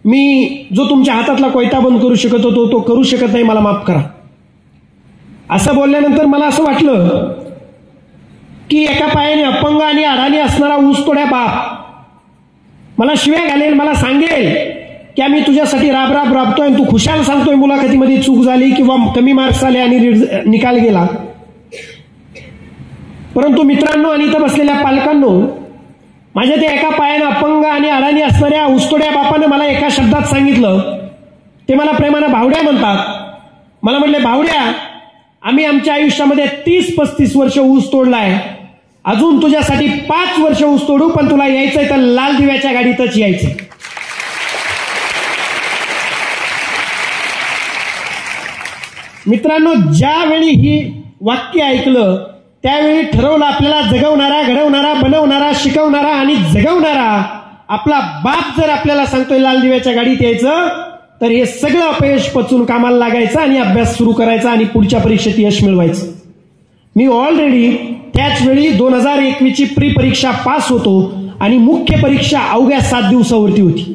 मी जो तुमच्या हातातला कोयता बंद करू शकत होतो तो करू शकत नाही, मला माफ करा. असं बोलल्यानंतर मला असं वाटलं की एका पायाने अपंग आणि अडाणी असणारा ऊसतोड्या बाप मला शिव्या घालेल, मला सांगेल की आम्ही तुझ्यासाठी राबतोय आणि तू खुशाल सांगतोय मुलाखतीमध्ये चूक झाली किंवा कमी मार्क्स आले आणि निकाल गेला. परंतु मित्रांनो आणि इथं बसलेल्या पालकांनो, माझ्या त्या एका पायानं अपंग आणि अडाणी असणाऱ्या ऊसतोड्या बापानं मला एका शब्दात सांगितलं. ते मला प्रेमानं भावड्या म्हणतात. मला म्हटले, भावड्या, आम्ही आमच्या आयुष्यामध्ये 30-35 वर्ष ऊस तोडलाय, अजून तुझ्यासाठी 5 वर्ष ऊस तोडू, पण तुला यायचंय तर लाल दिव्याच्या गाडीतच यायचंय. मित्रांनो, ज्यावेळी ही वाक्य ऐकलं त्यावेळी ठरवलं आपल्याला जगवणारा, घडवणारा, बनवणारा, शिकवणारा आणि जगवणारा आपला बाप जर आपल्याला सांगतोय लाल दिव्याच्या गाडीत यायचं, तर हे सगळं अपयश पचून कामाला लागायचं आणि अभ्यास सुरू करायचा आणि पुढच्या परीक्षेत यश मिळवायचं. मी ऑलरेडी त्याच वेळी 2021 ची प्री परीक्षा पास होतो आणि मुख्य परीक्षा अवघ्या 7 दिवसावरती होती.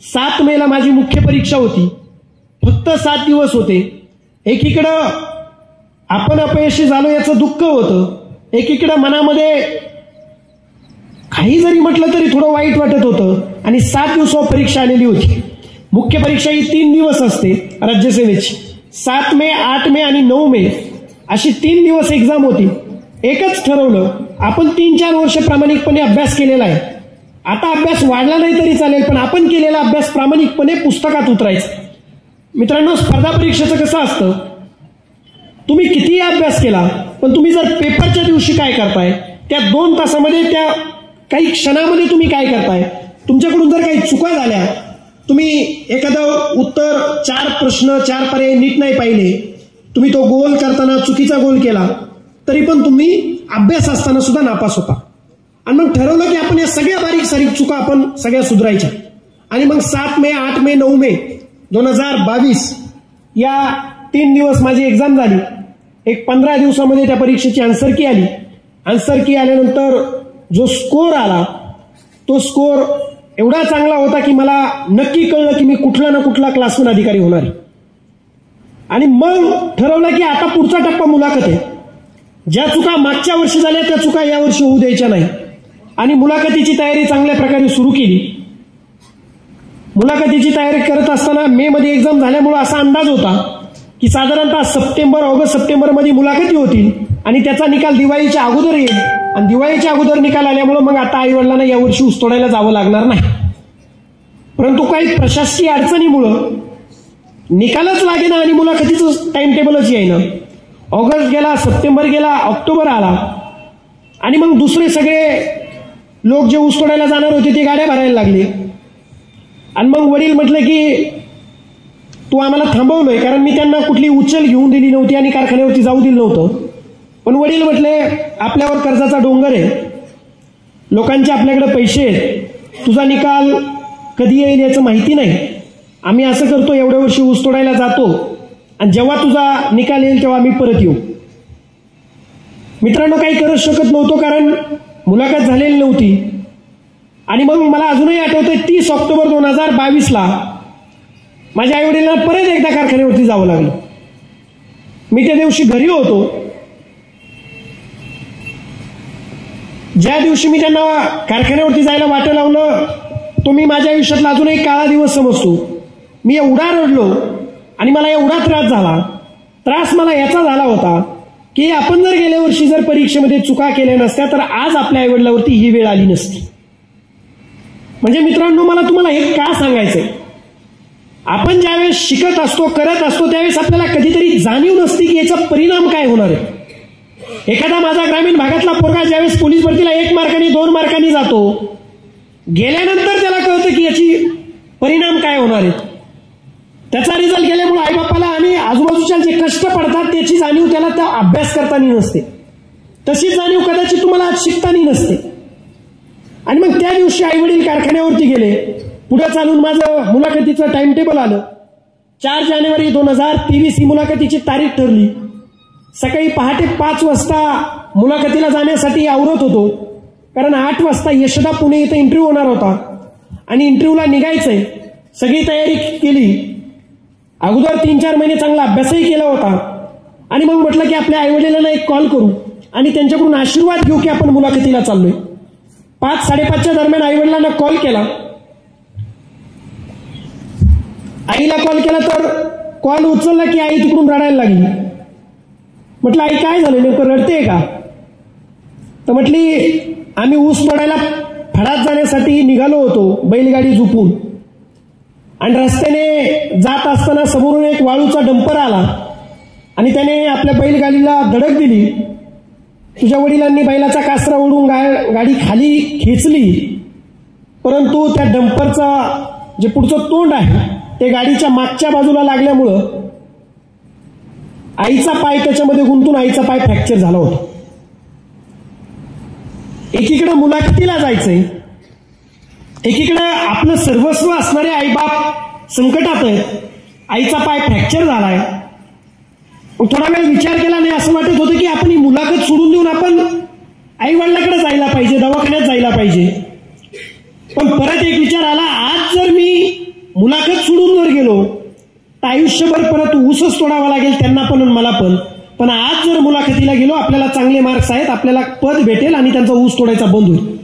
7 मेला माझी मुख्य परीक्षा होती. फक्त 7 दिवस होते. एकीकडं आपण अपयशी झालो याचं दुःख होतं, एकीकडं मनामध्ये काही जरी म्हटलं तरी थोडं वाईट वाटत होतं. आणि 7 दिवसावर परीक्षा आलेली होती. मुख्य परीक्षा ही 3 दिवस असते राज्यसेवेची. 7 मे, 8 मे आणि 9 मे अशी 3 दिवस एक्झाम होती. एकच ठरवलं, आपण 3-4 वर्ष प्रामाणिकपणे अभ्यास केलेला आहे. आता अभ्यास वाढला नाही तरी चालेल, पण आपण केलेला अभ्यास प्रामाणिकपणे पुस्तकात उतरायचा. मित्रांनो, स्पर्धा परीक्षेचं कसं असतं, तुम्ही कितीही अभ्यास केला पण तुम्ही जर पेपरच्या दिवशी काय करताय, त्या 2 तासामध्ये, त्या काही क्षणामध्ये तुम्ही काय करताय, तुमच्याकडून जर काही चुका झाल्या, तुम्ही एखादं उत्तर 4 प्रश्न 4 पर्याय नीट नाही पाहिले, तुम्ही तो गोल करताना चुकीचा गोल केला, तरी पण तुम्ही अभ्यास असताना सुद्धा नापास होता. आणि मग ठरवलं की आपण या सगळ्या बारीक सारीक चुका आपण सगळ्या सुधारायच्या. आणि मग 7 मे, 8 मे, 9 मे 2022 या 3 दिवस माझी एक्झाम झाली. एक 15 दिवसामध्ये त्या परीक्षेची आन्सर की आली. आन्सर की आल्यानंतर जो स्कोर आला तो स्कोर एवढा चांगला होता की मला नक्की कळलं की मी कुठला ना कुठला क्लासवन अधिकारी होणार आहे. आणि मग ठरवलं की आता पुढचा टप्पा मुलाखत आहे. ज्या चुका मागच्या वर्षी झाल्या त्या चुका यावर्षी होऊ द्यायच्या नाही. आणि मुलाखतीची तयारी चांगल्या प्रकारे सुरू केली. मुलाखतीची तयारी करत असताना मे मध्ये एक्झाम झाल्यामुळे असा अंदाज होता की साधारणतः ऑगस्ट सप्टेंबरमध्ये मुलाखती होतील आणि त्याचा निकाल दिवाळीच्या अगोदर येईल. आणि दिवाळीच्या अगोदर निकाल आल्यामुळे मग आता आई वडिलांना यावर्षी ऊस तोडायला जावं लागणार नाही. परंतु काही प्रशासकीय अडचणीमुळं निकालच लागेना आणि मुलाखतीचं टाइम टेबलच येईना. ऑगस्ट गेला, सप्टेंबर गेला, ऑक्टोबर आला आणि मग दुसरे सगळे लोक जे ऊस तोडायला जाणार होते ते गाड्या भरायला लागले. आणि मग वडील म्हटले की तू आम्हाला थांबवलंय, कारण मी त्यांना कुठली उचल घेऊन दिली नव्हती आणि कारखान्यावरती जाऊ दिलं नव्हतं. पण वडील म्हटले आपल्यावर कर्जाचा डोंगर आहे, लोकांचे आपल्याकडे पैसे आहेत, तुझा निकाल कधी येईल याचं माहिती नाही. आम्ही असं करतो एवढ्या वर्षी ऊस तोडायला जातो आणि जेव्हा तुझा निकाल येईल तेव्हा आम्ही परत येऊ. मित्रांनो, काही करू शकत नव्हतो कारण मुलाखत झालेली नव्हती. आणि मग मला अजूनही आठवतंय 30 ऑक्टोबर 2022 माझ्या आईवडिलांना परत एकदा कारखान्यावरती जावं लागलं. मी त्या दिवशी घरी होतो. ज्या दिवशी मी त्यांना कारखान्यावरती जायला वाटं लावलं तो मी माझ्या आयुष्यातला अजून एक काळा दिवस समजतो. मी एवढा रडलो आणि मला एवढा त्रास मला याचा झाला होता की आपण जर गेल्या वर्षी जर परीक्षेमध्ये चुका केल्या नसत्या तर आज आपल्या आईवडिलावरती ही वेळ आली नसती. म्हणजे मित्रांनो, मला तुम्हाला हे का सांगायचंय, आपण ज्यावेळेस शिकत असतो, करत असतो, त्यावेळेस आपल्याला कधीतरी जाणीव नसते की याचा परिणाम काय होणार आहे. एखादा माझा ग्रामीण भागातला पोरगा ज्यावेळेस पोलीस भरतीला 1 मार्कांनी 2 मार्कांनी जातो, गेल्यानंतर त्याला कळतं की याची परिणाम काय होणार आहे. त्याचा रिझल्ट गेल्यामुळे आईबापाला आणि आजूबाजूच्या जे कष्ट पडतात त्याची जाणीव त्याला त्या अभ्यास करताना नसते. तशीच जाणीव कदाचित तुम्हाला आज शिकताना नसते. आणि मग त्या दिवशी आईवडील कारखान्यावरती गेले. पुढे चालून माझं मुलाखतीचं टाइम टेबल आलं. 4 जानेवारी 2023 ही मुलाखतीची तारीख ठरली. सकाळी पहाटे 5 वाजता मुलाखतीला जाण्यासाठी आवरत होतो, कारण 8 वाजता यशदा पुणे इथं इंटरव्ह्यू होणार होता आणि इंटरव्ह्यूला निघायचंय. सगळी तयारी केली. अगोदर 3-4 महिने चांगला अभ्यासही केला होता. आणि मग म्हटलं की आपल्या आईवडिलांना एक कॉल करू आणि त्यांच्याकडून आशीर्वाद घेऊ की आपण मुलाखतीला चाललोय. 5-5:30च्या दरम्यान आईवडिलांना कॉल केला. आईला कॉल केला तर कॉल उचलला की आई तिकडून रडायला लागली. म्हटलं आई काय झालं, नेमकं रडते का? तर म्हटली आम्ही ऊस तोडायला फडात जाण्यासाठी निघालो होतो बैलगाडी झुपून, आणि रस्त्याने जात असताना समोरून एक वाळूचा डंपर आला आणि त्याने आपल्या बैलगाडीला धडक दिली. तुझ्या वडिलांनी बैलाचा कासरा ओढून गाडी खाली खेचली, परंतु त्या डंपरचा जे पुढचं तोंड आहे ते गाडीच्या मागच्या बाजूला लागल्यामुळं आईचा पाय त्याच्यामध्ये गुंतून आईचा पाय फ्रॅक्चर झाला होता. एकीकडे मुलाखतीला जायचंय, एकीकडे आपलं सर्वस्व असणारे आईबाप संकटात आहेत, आईचा पाय फ्रॅक्चर झालाय. थोडा वेळ विचार केला नाही, असं वाटत होतं की आपण ही मुलाखत सोडून देऊन आपण आई वडिलांकडे जायला पाहिजे, दवाखान्यात जायला पाहिजे. पण परत एक विचार आला, आज जर मी मुलाखत सोडून जर गेलो तर आयुष्यभर परत ऊसच तोडावा लागेल त्यांना पण मला पण आज जर मुलाखतीला गेलो आपल्याला चांगले मार्क्स आहेत, आपल्याला पद भेटेल आणि त्यांचा ऊस तोडायचा बंद होईल.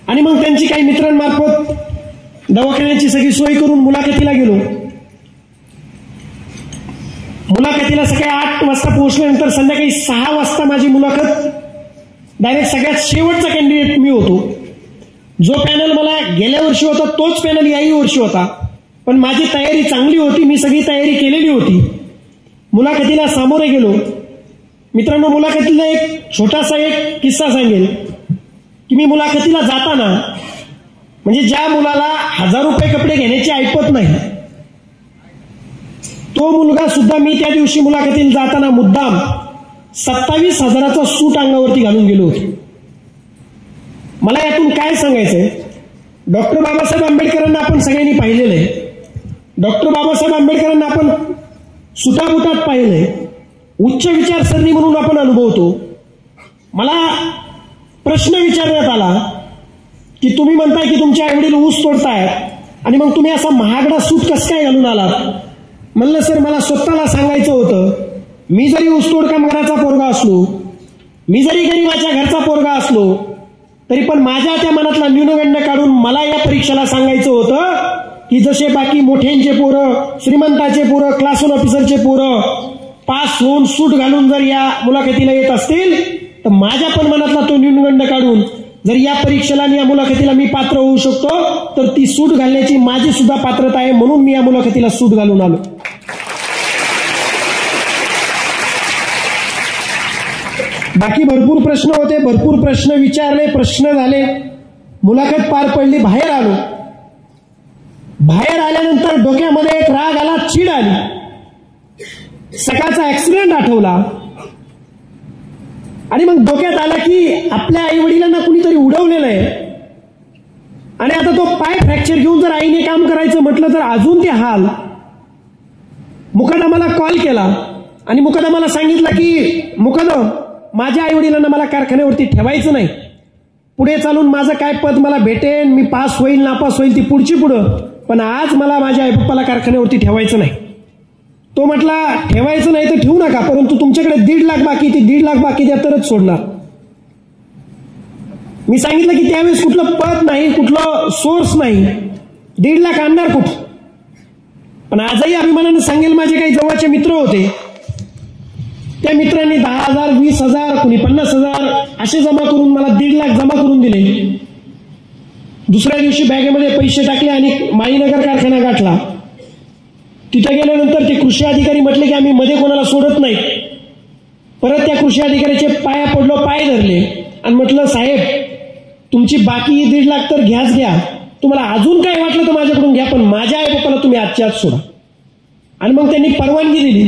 आणि मग त्यांची काही मित्रांमार्फत दवाखान्याची सगळी सोय करून मुलाखतीला गेलो. मुलाखतीला सकाळी 8 वाजता पोहोचल्यानंतर संध्याकाळी 6 वाजता माझी मुलाखत डायरेक्ट सगळ्यात शेवटचा कॅन्डिडेट मी होतो. जो पॅनल मला गेल्या वर्षी होता तोच पॅनल याही वर्षी होता, पण माझी तयारी चांगली होती, मी सगळी तयारी केलेली होती. मुलाखतीला सामोरे गेलो. मित्रांनो, मुलाखतीला एक छोटासा एक किस्सा सांगेल की मी मुलाखतीला जाताना, म्हणजे ज्या मुलाला 1000 रुपये कपडे घेण्याची ऐपत नाही तो मुलगा सुद्धा मी त्या दिवशी मुलाखतीला जाताना मुद्दाम 27,000चा सूट अंगावरती घालून गेलो होतो. मला यातून काय सांगायचंय, डॉक्टर बाबासाहेब आंबेडकरांना आपण सगळ्यांनी पाहिलेलं आहे. डॉक्टर बाबासाहेब आंबेडकरांना आपण सुटाबुटात पाहिलंय, उच्च विचारसरणी म्हणून आपण अनुभवतो. मला प्रश्न विचारण्यात आला की तुम्ही म्हणताय की तुमचे आईवडील ऊस तोडतायत आणि मग तुम्ही असा महागडा सूट कसं काय घालून आलात. म्हणलं सर मला स्वतःला सांगायचं होतं, मी जरी ऊसतोड कामगाराचा पोरगा असलो, मी जरी गरीबाच्या घरचा पोरगा असलो, तरी पण माझ्या त्या मनातला न्यूनगंड काढून मला या परीक्षेला सांगायचं होतं की जसे बाकी मोठ्यांचे पोरं, श्रीमंताचे पोरं, क्लास 1 ऑफिसरचे पोरं पास होऊन सूट घालून जर या मुलाखतीला येत असतील, तर माझ्या पण मनातला तो न्यूनगंड काढून जर या परीक्षेला आणि या मुलाखतीला मी पात्र होऊ शकतो, तर ती सूट घालण्याची माझी सुद्धा पात्रता आहे, म्हणून मी या मुलाखतीला सूट घालून आलो. बाकी भरपूर प्रश्न होते, भरपूर प्रश्न विचारले, प्रश्न झाले, मुलाखत पार पडली, बाहेर आलो. बाहेर आल्यानंतर डोक्यामध्ये एक राग आला, चीड आली. सकाळचा ऍक्सिडेंट आठवला आणि मग डोक्यात आला की आपल्या आई वडिलांना कुणीतरी उडवलेलं आहे आणि आता तो पाय फ्रॅक्चर घेऊन जर आईने काम करायचं म्हटलं तर अजून ते हाल. मुकादमाला कॉल केला आणि मुकादमाला सांगितलं की मुकादम, माझ्या आई वडिलांना मला कारखान्यावरती ठेवायचं नाही, पुढे चालून माझं काय पद मला भेटेन, मी पास होईल नापास होईल ती पुढची पुढं, पण आज मला माझ्या आई पप्पाला कारखान्यावरती ठेवायचं नाही. तो म्हटला ठेवायचं नाही तर ठेवू नका, परंतु तुमच्याकडे 1.5 लाख बाकी, ती 1.5 लाख बाकी द्या तरच सोडणार. मी सांगितलं की त्यावेळेस कुठलं पद नाही, कुठलं सोर्स नाही, 1.5 लाख आणणार कुठं. पण आजही अभिमानानं सांगेल, माझे काही जवळचे मित्र होते, त्या मित्रांनी 10,000, 20,000, कुणी 50,000 असे जमा करून मला 1.5 लाख जमा करून दिले. दुसऱ्या दिवशी बॅगेमध्ये पैसे टाकले आणि माईनगर कारखाना गाठला. तिथे गेल्यानंतर ते कृषी अधिकारी म्हटले की आम्ही मध्ये कोणाला सोडत नाही. परत त्या कृषी अधिकाऱ्याचे पाया पडलो, पाय धरले आणि म्हटलं साहेब तुमची बाकी 1.5 लाख तर घ्याच घ्या, तुम्हाला अजून काय वाटलं तर माझ्याकडून घ्या, पण माझ्या आई पप्पाला तुम्ही आजच्या आज सोडा. आणि मग त्यांनी परवानगी दिली.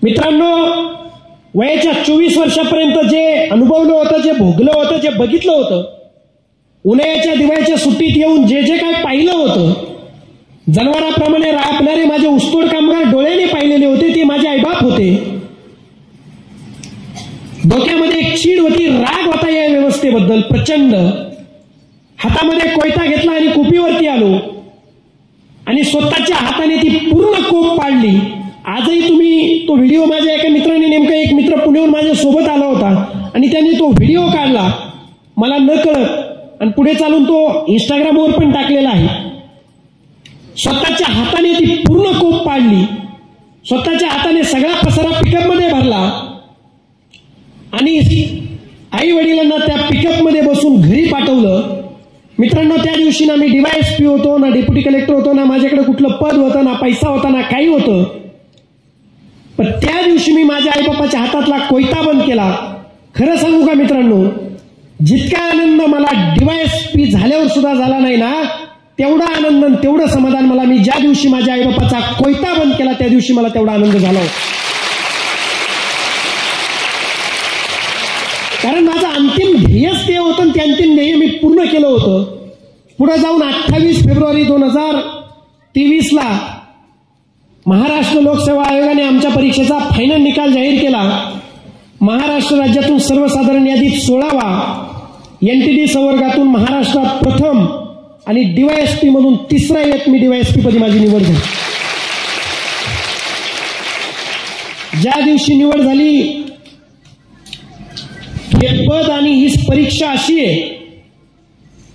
मित्रांनो, वयाच्या 24 वर्षापर्यंत जे अनुभवलं होतं, जे भोगलं होतं, जे बघितलं होतं, उन्हाळ्याच्या दिवाळीच्या सुट्टीत येऊन जे जे काय पाहिलं होतं, जनावराप्रमाणे राबणारे माझे ऊसतोड कामगार डोळ्याने पाहिलेले होते, ते माझे आईबाप होते. डोक्यामध्ये एक चीड होती, राग होता या व्यवस्थेबद्दल प्रचंड. हातामध्ये कोयता घेतला आणि कुपीवरती आलो आणि स्वतःच्या हाताने ती पूर्ण कोप पाडली. आजही तुम्ही तो व्हिडिओ, माझ्या एका मित्राने, नेमका एक मित्र पुण्याहून माझ्या सोबत आला होता आणि त्यांनी तो व्हिडिओ काढला मला न कळत आणि पुढे चालून तो इंस्टाग्रामवर पण टाकलेला आहे. स्वतःच्या हाताने ती पूर्ण कोप पाडली, स्वतःच्या हाताने सगळा पसारा पिकअपमध्ये भरला आणि आई वडिलांना त्या पिकअपमध्ये बसून घरी पाठवलं. मित्रांनो, त्या दिवशी ना मी DYSP होतो, ना डेप्युटी कलेक्टर होतो, ना माझ्याकडे कुठलं पद होतं, ना पैसा होता, ना काही होतं. पण त्या दिवशी मी माझ्या आईबापाच्या हातातला कोयता बंद केला. खरं सांगू का मित्रांनो, जितका आनंद मला DYSP झाल्यावर सुद्धा झाला नाही ना, तेवढा आनंद, तेवढं समाधान मला मी ज्या दिवशी माझ्या आईबापाचा कोयता बंद केला त्या दिवशी मला तेवढा आनंद झाला. कारण माझं अंतिम ध्येयच ते होतं आणि ते अंतिम ध्येय मी पूर्ण केलं होतं. पुढे जाऊन 28 फेब्रुवारी 2023 महाराष्ट्र लोकसेवा आयोगाने आमच्या परीक्षेचा फायनल निकाल जाहीर केला. महाराष्ट्र राज्यातून सर्वसाधारण यादीत 16वा, NTD संवर्गातून महाराष्ट्रात प्रथम आणि DYSP मधून 3रा येत मी DYSP पदी माझी निवड झाली. ज्या दिवशी निवड झाली, हे पद आणि ही परीक्षा अशी आहे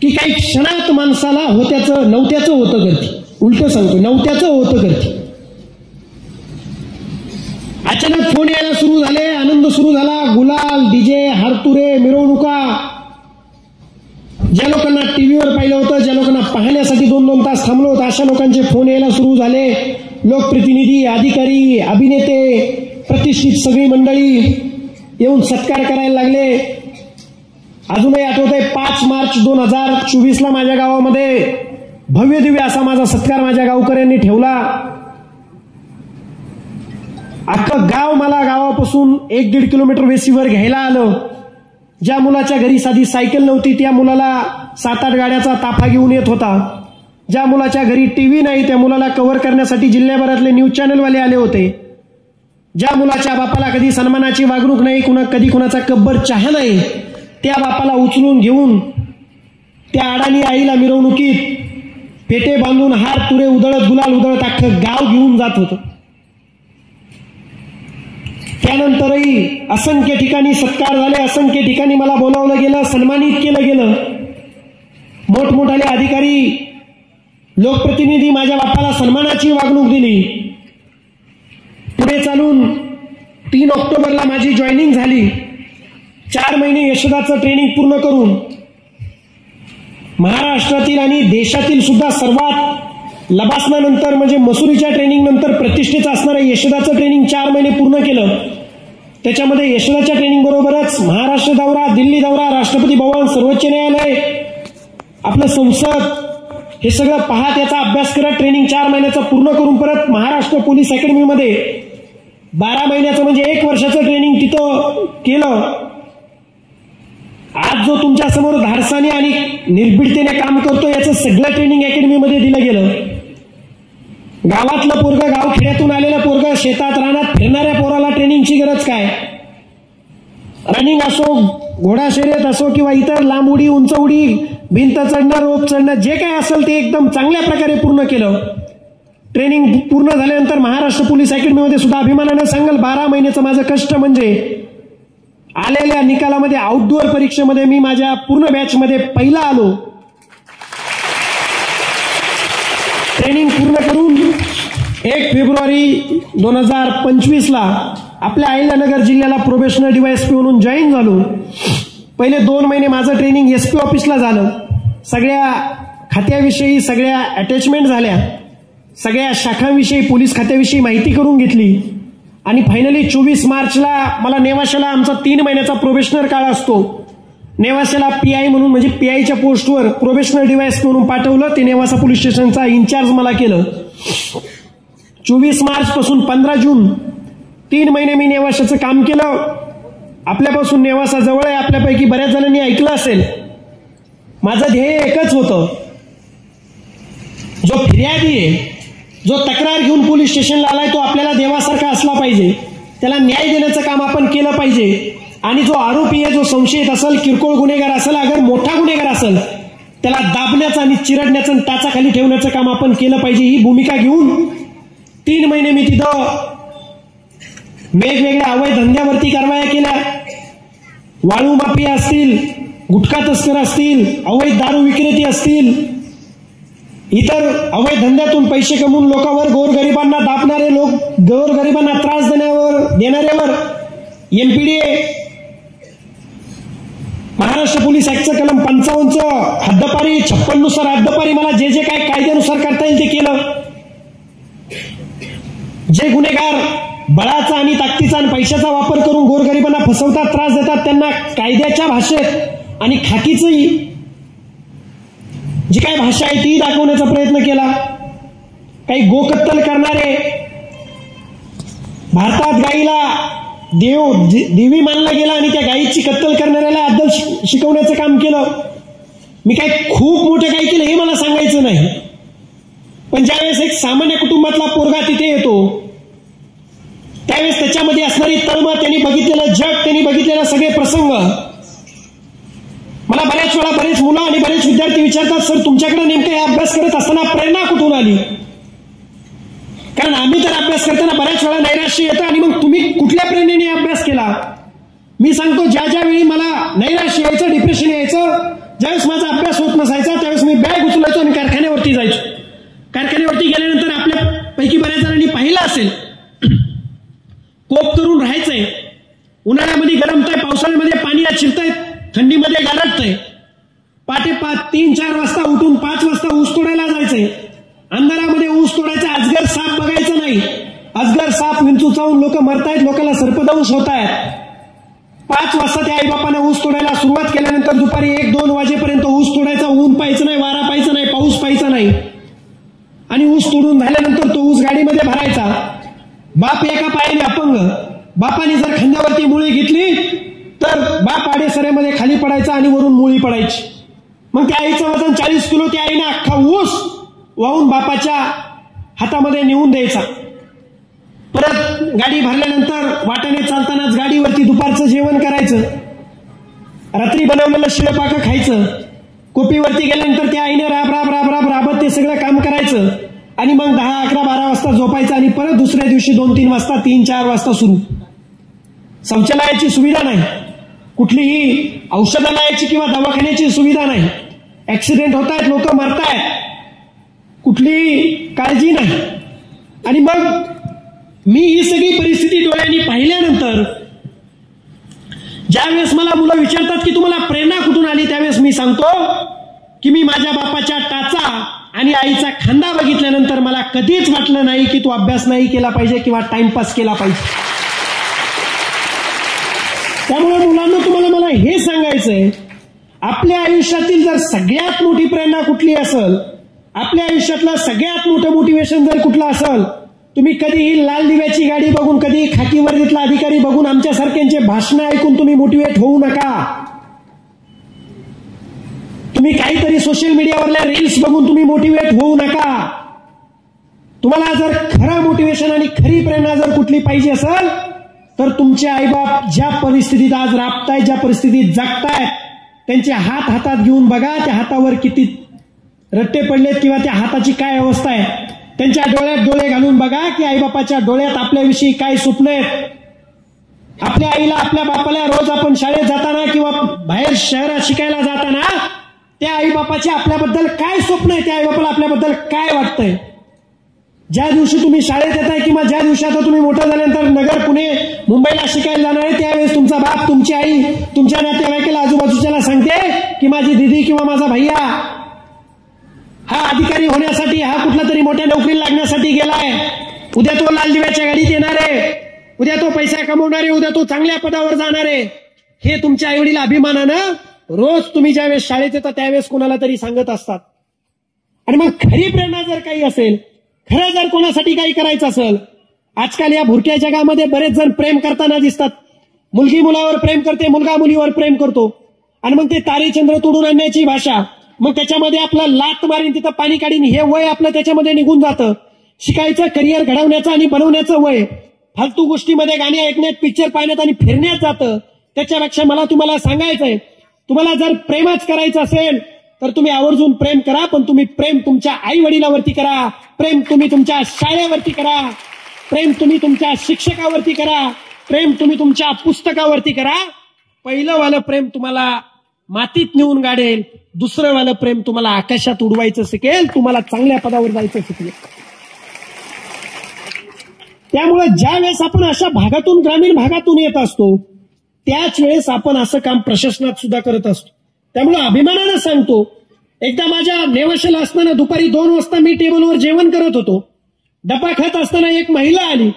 की काही क्षणात माणसाला होत्याचं नव्हत्याचं होतं करते. उलट सांगतो, नव्हत्याचं होतं करते. अचानक फोन यायला सुरू झाले, आनंद सुरू झाला, गुलाल, डीजे, हारतुरे, मिरवणुका. ज्या लोकांना टीव्हीवर पाहिलं होतं, ज्या लोकांना पाहण्यासाठी 2-2 तास थांबलो होतं, अशा लोकांचे फोन यायला सुरू झाले. लोकप्रतिनिधी, अधिकारी, अभिनेते, प्रतिष्ठित सगळी मंडळी येऊन सत्कार करायला लागले. अजूनही आठवतंय 5 मार्च 2024 माझ्या गावामध्ये भव्य दिव्य असा माझा सत्कार माझ्या गावकऱ्यांनी ठेवला. अख्खं गाव मला गावापासून 1-1.5 किलोमीटर वेशीवर घ्यायला आलं. ज्या मुलाच्या घरी साधी सायकल नव्हती त्या मुलाला 7-8 गाड्याचा ताफा घेऊन येत होता. ज्या मुलाच्या घरी टीव्ही नाही त्या मुलाला कव्हर करण्यासाठी जिल्ह्याभरातले न्यूज चॅनलवाले आले होते. ज्या मुलाच्या बापाला कधी सन्मानाची वागणूक नाही, कधी कुणाचा कब्बर चहा नाही, त्या बापाला उचलून घेऊन त्या अडाणी आईला मिरवणुकीत पेटे बांधून हार तुरे उधळत गुलाल उधळत अख्खं गाव घेऊन जात होतं. त्यानंतरही असंख्य ठिकाणी सत्कार झाले, असंख्य ठिकाणी मला बोलावलं गेलं, सन्मानित केलं गेलं. मोठमोठाले अधिकारी, लोकप्रतिनिधी माझ्या बापाला सन्मानाची वागणूक दिली. पुढे चालून 3 ऑक्टोबरला माझी जॉईनिंग झाली. 4 महिने यशोदाचं ट्रेनिंग पूर्ण करून महाराष्ट्रातील आणि देशातील सुद्धा सर्वात लबासनानंतर म्हणजे मसुरीच्या ट्रेनिंग नंतर प्रतिष्ठेचं असणारं यशोदाचं ट्रेनिंग 4 महिने पूर्ण केलं. त्याच्यामध्ये यशोदाच्या ट्रेनिंग बरोबरच महाराष्ट्र दौरा, दिल्ली दौरा, राष्ट्रपती भवन, सर्वोच्च न्यायालय, आपलं संसद, हे सगळं पाहत याचा अभ्यास करत ट्रेनिंग 4 महिन्याचं पूर्ण करून परत महाराष्ट्र पोलीस अकॅडमीमध्ये 12 महिन्याचं म्हणजे 1 वर्षाचं ट्रेनिंग तिथं केलं. आज जो तुमच्या समोर धाडसाने आणि निर्भीडतेने काम करतो याचं सगळं ट्रेनिंग अकॅडमीमध्ये दिलं गेलं. गावातलं पोरगं, गाव खेड्यातून आलेलं पोरगं, शेतात रानात फिरणाऱ्या पोराला ट्रेनिंगची गरज काय? रनिंग असो, घोडा शर्यत असो किंवा इतर लांब उडी, उंच उडी, भिंत चढणं, रोप चढणं, जे काय असेल ते एकदम चांगल्या प्रकारे पूर्ण केलं. ट्रेनिंग पूर्ण झाल्यानंतर महाराष्ट्र पोलीस अकॅडमीमध्ये सुद्धा अभिमानानं सांगाल 12 महिन्याचं माझं कष्ट म्हणजे आलेल्या निकालामध्ये आउटडोअर परीक्षेमध्ये मी माझ्या पूर्ण बॅचमध्ये पहिला आलो. ट्रेनिंग पूर्ण करून 1 फेब्रुवारी 2025ला आपल्या अहिल्यानगर जिल्ह्याला प्रोबेशनर डीवायएसपी म्हणून जॉईन झालो. पहिले 2 महिने माझं ट्रेनिंग एसपी ऑफिसला झालं. सगळ्या खात्याविषयी सगळ्या अटॅचमेंट झाल्या, सगळ्या शाखांविषयी, पोलीस खात्याविषयी माहिती करून घेतली आणि फायनली 24 मार्चला मला नेवाशाला आमचा 3 महिन्याचा प्रोबेशनर काळ असतो. नेवाशाला पीआय म्हणून म्हणजे पीआयच्या पोस्टवर प्रोबेशनर डीवायएसपी म्हणून पाठवलं. ते नेवासा पोलीस स्टेशनचा इन्चार्ज मला केलं. 24 मार्च पासून 15 जून 3 महिने मी नेवाशाचं काम केलं. आपल्यापासून नेवासा जवळ आहे, आपल्यापैकी बऱ्याच जणांनी ऐकलं असेल. माझं ध्येय एकच होतं, जो फिर्यादी आहे, जो तक्रार घेऊन पोलीस स्टेशनला आलाय तो आपल्याला देवासारखा असला पाहिजे, त्याला न्याय देण्याचं काम आपण केलं पाहिजे. आणि जो आरोपी आहे, जो संशयित असेल, किरकोळ गुन्हेगार असेल, अगर मोठा गुन्हेगार असेल, त्याला दाबण्याचं आणि चिरडण्याचं आणि टाचाखाली ठेवण्याचं काम आपण केलं पाहिजे. ही भूमिका घेऊन 3 महिने मी तिथं वेगवेगळ्या अवैध धंद्यावरती कारवाया केल्या. वाळू माफिया असतील, गुटखा तस्कर असतील, अवैध दारू विक्रेते असतील, इतर अवैध धंद्यातून पैसे कमवून लोकांवर, गोरगरिबांना दाबणारे लोक, गोरगरिबांना त्रास देणाऱ्यावर एमपीडीए, महाराष्ट्र पोलीस ऍक्टचं कलम 55 हद्दपारी, 56 नुसार हद्दपारी, मला जे जे काय कायद्यानुसार करता येईल ते केलं. जे गुन्हेगार बळाचा आणि ताकदीचा आणि पैशाचा वापर करून गोरगरिबांना फसवतात, त्रास देतात, त्यांना कायद्याच्या भाषेत आणि खाकीची जी काय भाषा आहे ती दाखवण्याचा प्रयत्न केला. काही गोकत्तल करणारे, भारतात गाईला देवी मानला गेला आणि त्या गायीची कत्तल करणाऱ्याला अद्दल शिकवण्याचं काम केलं. मी काय खूप मोठं काय केलं हे मला सांगायचं नाही, पण ज्यावेळेस एक सामान्य कुटुंबातला पोरगा तिथे येतो त्यावेळेस त्याच्यामध्ये असणारी तळमळ, त्यांनी बघितलेलं जग, त्यांनी बघितलेले सगळे प्रसंग, मला बऱ्याच वेळा बरेच मुलं आणि बरेच विद्यार्थी विचारतात, सर तुमच्याकडे नेमकं हे अभ्यास करत असताना प्रेरणा कुठून आली? कारण आम्ही तर अभ्यास करताना बऱ्याच वेळा नैराश्य येतं आणि मग तुम्ही कुठल्या प्रेरणेने अभ्यास केला? मी सांगतो, ज्या ज्यावेळी मला नैराश्य यायचं, डिप्रेशन यायचं, ज्यावेळेस माझा अभ्यास होत नसायचा त्यावेळेस मी बॅग उचलायचो आणि कारखान्यावरती जायचो. कारखान्यावरती गेल्यानंतर आपल्यापैकी बऱ्याच जणांनी पाहिलं असेल, कोप करून राहायचंय, उन्हाळ्यामध्ये गरमतंय, पावसाळ्यामध्ये पाणी शिरतंय, थंडीमध्ये गारटतंय, पाटे 3-4 वाजता उठून 5 वाजता ऊस तोडायला जायचंय, अंधारामध्ये ऊस तोडायचा, अजगर साप बघायचं नाही, अजगर साप विंचू चावून लोक मरतायत, लोकांना सर्पदंश होत आहेत. 5 वाजता त्या आईबापाने ऊस तोडायला सुरुवात केल्यानंतर दुपारी 1-2 वाजेपर्यंत ऊस तोडायचा, ऊन पाहायचं नाही, वारा पाहायचा नाही, पाऊस पाहायचा नाही, आणि ऊस तोडून झाल्यानंतर तो ऊस गाडीमध्ये भरायचा. बाप एका पायाने अपंग, बापाने जर खांद्यावरती मुळी घेतली तर बाप आडेसऱ्यामध्ये खाली पडायचा आणि वरून मुळी पडायची. मग त्या आईचं वजन 40 किलो, त्या आईने अख्खा ऊस वाहून बापाच्या हातामध्ये नेऊन द्यायचा. परत गाडी भरल्यानंतर वाटेने चालतानाच गाडीवरती दुपारचं जेवण करायचं, रात्री बनवलेलं शिळपाकं खायचं, कोपीवरती गेल्यानंतर त्या आईने राबत ते सगळं काम करायचं आणि मग 10, 11, 12 वाजता झोपायचं आणि परत दुसऱ्या दिवशी 2-3 वाजता 3-4 वाजता सुरू. शौचालयाची सुविधा नाही, कुठलीही औषधालयाची किंवा दवाखान्याची सुविधा नाही, ऍक्सिडेंट होत आहेत, लोक मरतायत, कुठलीही काळजी नाही. आणि मग मी ही सगळी परिस्थिती डोळ्यांनी पाहिल्यानंतर ज्यावेळेस मला मुलं विचारतात की तुम्हाला प्रेरणा कुठून आली, त्यावेळेस मी सांगतो की मी माझ्या बापाच्या टाचा आणि आईचा खांदा बघितल्यानंतर मला कधीच वाटलं नाही की तू अभ्यास नाही केला पाहिजे किंवा टाइमपास केला पाहिजे. त्यामुळे मुलांना तुम्हाला मला हे सांगायचंय, आपल्या आयुष्यातील जर सगळ्यात मोठी प्रेरणा कुठली असेल, आपल्या आयुष्यातलं सगळ्यात मोठं मोटिवेशन जर कुठलं असेल, तुम्ही कधीही लाल दिव्याची गाडी बघून, कधी खाकी वर्दीतला अधिकारी बघून आमच्यासारख्यांचे भाषण ऐकून तुम्ही मोटिवेट होऊ नका. तुम्ही काहीतरी सोशल मीडियावरल्या रील्स बघून तुम्ही मोटिवेट होऊ नका. तुम्हाला जर खरं मोटिवेशन आणि खरी प्रेरणा जर कुठली पाहिजे असेल तर तुमचे आईबाप ज्या परिस्थितीत आज राबतायत, ज्या परिस्थितीत जगतायत, त्यांचे हात हातात घेऊन बघा, त्या हातावर किती रट्टे पडलेत किंवा त्या हाताची काय अवस्था आहे. त्यांच्या डोळ्यात डोळे घालून बघा की आईबापाच्या डोळ्यात आपल्याविषयी काय स्वप्न आहेत. आपल्या आईला, आपल्या बापाला रोज आपण शाळेत जाताना किंवा बाहेर शहरात शिकायला जाताना त्या आईबापाचे आपल्याबद्दल काय स्वप्न आहे, त्या आईबापाला आपल्याबद्दल काय वाटतंय. ज्या दिवशी तुम्ही शाळेत येताय किंवा ज्या दिवशी आता तुम्ही मोठं झाल्यानंतर नगर, पुणे, मुंबईला शिकायला जाणार आहे, त्यावेळेस तुमचा बाप, तुमची आई तुमच्या नातेवाईकाला, आजूबाजूच्याला सांगते की माझी दिदी किंवा माझा भैया हा अधिकारी होण्यासाठी, हा कुठला तरी मोठ्या नोकरीला लागण्यासाठी गेलाय, उद्या तो लाल दिव्याच्या गाडीत येणार आहे, उद्या तो पैसा कमवणार आहे, उद्या तो चांगल्या पदावर जाणार आहे. हे तुमच्या आईवडील अभिमानानं रोज तुम्ही ज्यावेळेस शाळेत येता त्यावेळेस कोणाला तरी सांगत असतात. आणि मग खरी प्रेरणा जर काही असेल, खरं जर कोणासाठी काही करायचं असेल, आजकाल या भुरक्या जगामध्ये बरेच जण प्रेम करताना दिसतात. मुलगी मुलावर प्रेम करते, मुलगा मुलीवर प्रेम करतो आणि मग ते तारेचंद्र तोडून आणण्याची भाषा, मग त्याच्यामध्ये आपला लात मारीन तिथं पाणी काढीन हे वय आपलं त्याच्यामध्ये निघून जातं. शिकायचं, करिअर घडवण्याचं आणि बनवण्याचं वय फालतू गोष्टीमध्ये गाणी ऐकण्यात, पिक्चर पाहण्यात आणि फिरण्यात जातं. त्याच्यापेक्षा मला तुम्हाला सांगायचंय, तुम्हाला जर प्रेमच करायचं असेल तर तुम्ही आवर्जून प्रेम करा, पण तुम्ही प्रेम तुमच्या आई वडिलावरती करा, प्रेम तुम्ही तुमच्या शाळेवरती करा, प्रेम तुम्ही तुमच्या शिक्षकावरती करा, प्रेम तुम्ही तुमच्या पुस्तकावरती करा. पहिलं वालं प्रेम तुम्हाला मातीत नेऊन गाडेल, दुसरं वालं प्रेम तुम्हाला आकाशात उडवायचं शिकेल, तुम्हाला चांगल्या पदावर जायचं शिकेल. त्यामुळे ज्या वेळेस आपण अशा भागातून, ग्रामीण भागातून येत असतो, त्याच वेळेस आपण असं काम प्रशासनात सुद्धा करत असतो. त्यामुळे अभिमानानं सांगतो, एकदा माझ्या नेवाशाला असताना दुपारी 2 वाजता मी टेबलवर जेवण करत होतो. डबा खात असताना एक महिला आली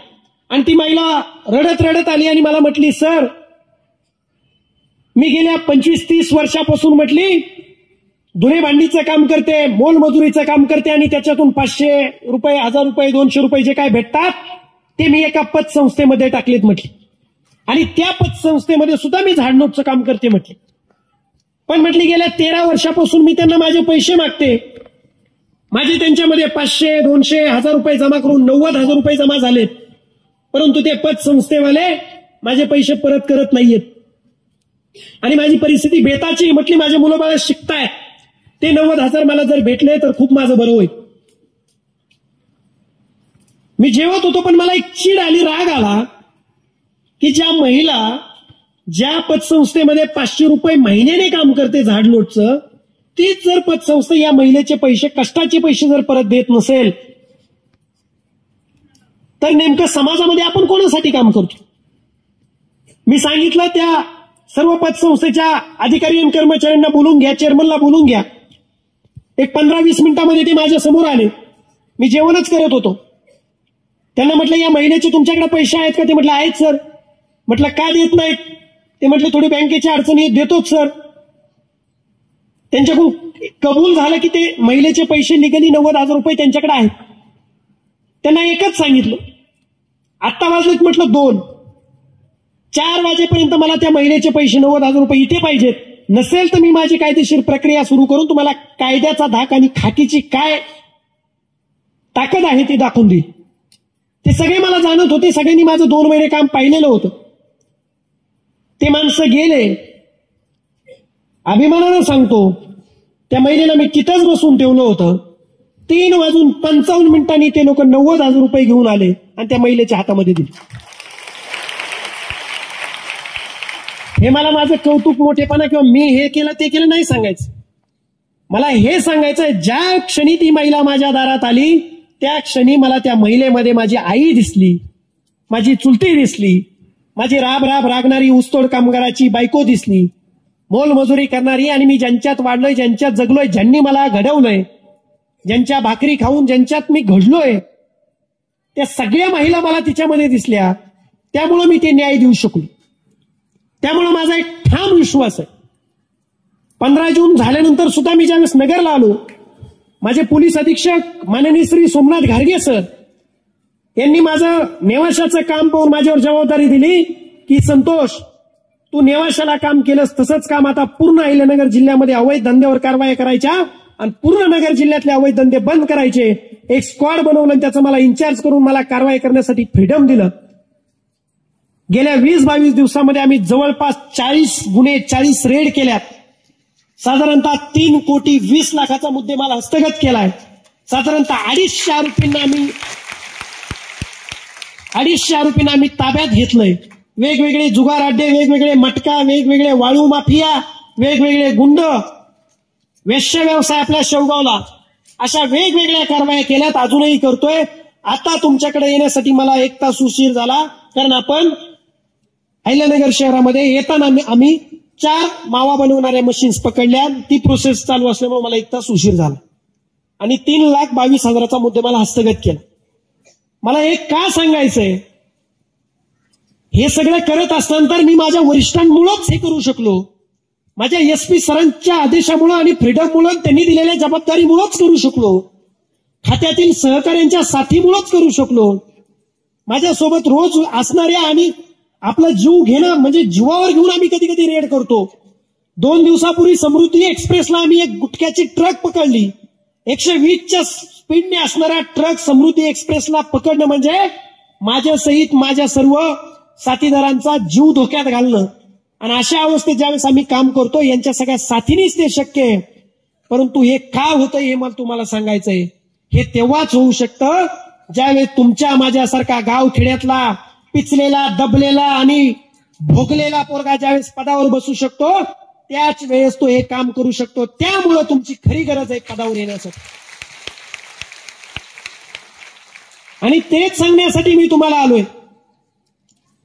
आणि ती महिला रडत रडत आली आणि मला म्हटली, सर मी गेल्या 25-30 वर्षापासून म्हटली धुणे भांडीचं काम करते, मोलमजुरीचं काम करते आणि त्याच्यातून 500 रुपये, 1000 रुपये, 200 रुपये जे काय भेटतात ते मी एका पतसंस्थेमध्ये टाकलेत म्हटली आणि त्या पतसंस्थेमध्ये सुद्धा मी झाडलोटचं काम करते म्हटली. पण म्हटली गेल्या 13 वर्षापासून मी त्यांना माझे पैसे मागते, माझे त्यांच्यामध्ये 500, 200, 1000 रुपये जमा करून 90,000 रुपये जमा झालेत, परंतु ते पतसंस्थेवाले माझे पैसे परत करत नाहीयेत आणि माझी परिस्थिती बेताची. म्हटली माझे मुलं बाळ शिकतायत, ते 90,000 मला जर भेटले तर खूप माझं बरं होईल. मी जेवत होतो पण मला एक चीड आली, राग आला की ज्या महिला ज्या पतसंस्थेमध्ये 500 रुपये महिन्याने काम करते झाडलोटचं, तीच जर पतसंस्था या महिलेचे पैसे, कष्टाचे पैसे जर परत देत नसेल तर नेमकं समाजामध्ये आपण कोणासाठी काम करतो. मी सांगितलं त्या सर्व पतसंस्थेच्या अधिकारी आणि कर्मचाऱ्यांना बोलून घ्या, चेअरमनला बोलून घ्या. एक 15-20 मिनिटांमध्ये ते माझ्या समोर आले. मी जेवणच करत होतो. त्यांना म्हटलं या महिन्याचे तुमच्याकडे पैसे आहेत का? ते म्हटलं आहेत सर. म्हटलं का देत नाहीत? ते म्हटले थोडी बँकेची अडचणी देतोच सर. त्यांच्याकडून कबूल झालं की ते महिलेचे पैसे लिगली 90,000 रुपये त्यांच्याकडे आहेत. त्यांना एकच सांगितलं, आत्ता वाजलेत म्हटलं 2, 4 वाजेपर्यंत मला त्या महिलेचे पैसे 90,000 रुपये इथे पाहिजेत. नसेल तर मी माझी कायदेशीर प्रक्रिया सुरू करून तुम्हाला कायद्याचा धाक आणि खाकीची काय ताकद आहे ती दाखवून देईल. ते सगळे मला जाणत होते, सगळ्यांनी माझं 2 महिने काम पाहिलेलं होतं. ते माणसं गेले. अभिमानानं सांगतो त्या महिलेला मी तिथंच बसून ठेवलं होतं. 3:55 ते लोक 90,000 रुपये घेऊन आले आणि त्या महिलेच्या हातामध्ये दिले. हे मला माझं कौतुक मोठेपणा किंवा मी हे केलं ते केलं नाही सांगायचं. मला हे सांगायचंय, ज्या क्षणी ती महिला माझ्या दारात आली त्या क्षणी मला त्या महिलेमध्ये माझी आई दिसली, माझी चुलती दिसली, माझी राब रागणारी ऊसतोड कामगाराची बायको दिसली, मोलमजुरी करणारी, आणि मी ज्यांच्यात वाढलोय, ज्यांच्यात जगलोय, ज्यांनी मला घडवलंय, ज्यांच्या भाकरी खाऊन ज्यांच्यात मी घडलोय, त्या सगळ्या महिला मला तिच्यामध्ये दिसल्या. त्यामुळं मी ते न्याय देऊ शकलो. त्यामुळं माझा एक ठाम विश्वास आहे. 15 जून झाल्यानंतर सुद्धा मी ज्यावेळेस नगरला आलो, माझे पोलीस अधीक्षक माननीय श्री सोमनाथ घारगे सर यांनी माझं नेवाशाचं काम पाहून माझ्यावर जबाबदारी दिली की संतोष, तू नेवाशाला काम केलंस तसंच काम आता पूर्ण अहिल्यानगर जिल्ह्यामध्ये अवैध धंद्यावर कारवाई करायच्या आणि पूर्ण नगर जिल्ह्यातले अवैध धंदे बंद करायचे. एक स्क्वॉड बनवलं आणि त्याचं मला इन्चार्ज करून मला कारवाई करण्यासाठी फ्रीडम दिलं. गेल्या 20-22 दिवसामध्ये आम्ही जवळपास 40 गुन्हे, 40 रेड केल्यात. साधारणतः 3,20,00,000चा मुद्देमाल हस्तगत केलाय. साधारणतः 250 आरोपींना आम्ही ताब्यात घेतलंय. वेगवेगळे जुगार अड्डे, वेगवेगळे मटका, वेगवेगळे वाळू माफिया, वेगवेगळे गुंड, वेश्य व्यवसाय आपल्या शेवगावला, अशा वेगवेगळ्या कारवाया केल्यात, अजूनही करतोय. आता तुमच्याकडे येण्यासाठी मला 1 तास उशीर झाला, कारण आपण अहिल्यानगर शहरामध्ये येताना आम्ही 4 मावा बनवणाऱ्या मशीन्स पकडल्या. ती प्रोसेस चालू असल्यामुळे मला 1 तास उशीर झाला आणि 3,22,000चा मुद्देमाल हस्तगत केला. मला हे का सांगायचंय, हे सगळं करत असताना मी माझ्या वरिष्ठांमुळेच हे करू शकलो. माझ्या SP सरांच्या आदेशामुळे आणि फ्रीडममुळे, त्यांनी दिलेल्या जबाबदारीमुळेच करू शकलो. खात्यातील सहकार्यांच्या साथीमुळेच करू शकलो. माझ्यासोबत रोज असणाऱ्या आणि आपला जीव घेणं म्हणजे जीवावर घेऊन आम्ही कधी कधी रेड करतो. 2 दिवसापूर्वी समृद्धी एक्सप्रेसला आम्ही एक गुटख्याची ट्रक पकडली. 120च्या स्पीडने असणारा ट्रक समृद्धी एक्सप्रेसला पकडणं म्हणजे माझ्या सहित माझ्या सर्व साथीदारांचा जीव धोक्यात घालणं. आणि अशा अवस्थेत ज्यावेळेस आम्ही काम करतो, यांच्या सगळ्या साथीनेच ते शक्य आहे. परंतु हे का होतं हे मला तुम्हाला सांगायचंय. हे तेव्हाच होऊ शकतं ज्यावेळेस तुमच्या माझ्यासारखा गाव खेड्यातला पिचलेला, दबलेला आणि भोगलेला पोरगा ज्यावेळेस पदावर बसू शकतो, त्याच वेळेस तो हे काम करू शकतो. त्यामुळं तुमची खरी गरज आहे पदावर येण्यासाठी. आणि तेच सांगण्यासाठी मी तुम्हाला आलोय.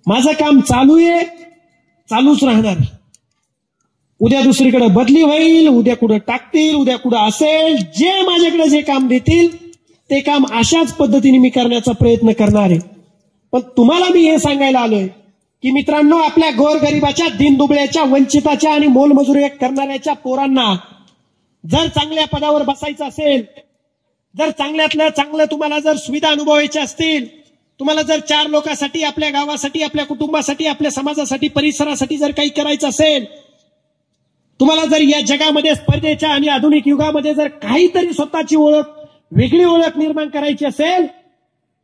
माझं काम चालू आहे, चालूच राहणार. उद्या दुसरीकडे बदली होईल, उद्या कुठं टाकतील, उद्या कुठं असेल, जे माझ्याकडे जे काम देतील ते काम अशाच पद्धतीने मी करण्याचा प्रयत्न करणार आहे. पण तुम्हाला मी हे सांगायला आलोय की मित्रांनो, आपल्या गोरगरिबाच्या, दीनदुबळ्याच्या, वंचिताच्या आणि मोलमजुरी करणाऱ्याच्या पोरांना जर चांगल्या पदावर बसायचं असेल, जर चांगल्यातलं चांगलं तुम्हाला जर सुविधा अनुभवायच्या असतील, तुम्हाला जर 4 लोकांसाठी, आपल्या गावासाठी, आपल्या कुटुंबासाठी, आपल्या समाजासाठी, परिसरासाठी जर काही करायचं असेल, तुम्हाला जर या जगामध्ये स्पर्धेच्या आणि आधुनिक युगामध्ये जर काहीतरी स्वतःची ओळख, वेगळी ओळख निर्माण करायची असेल,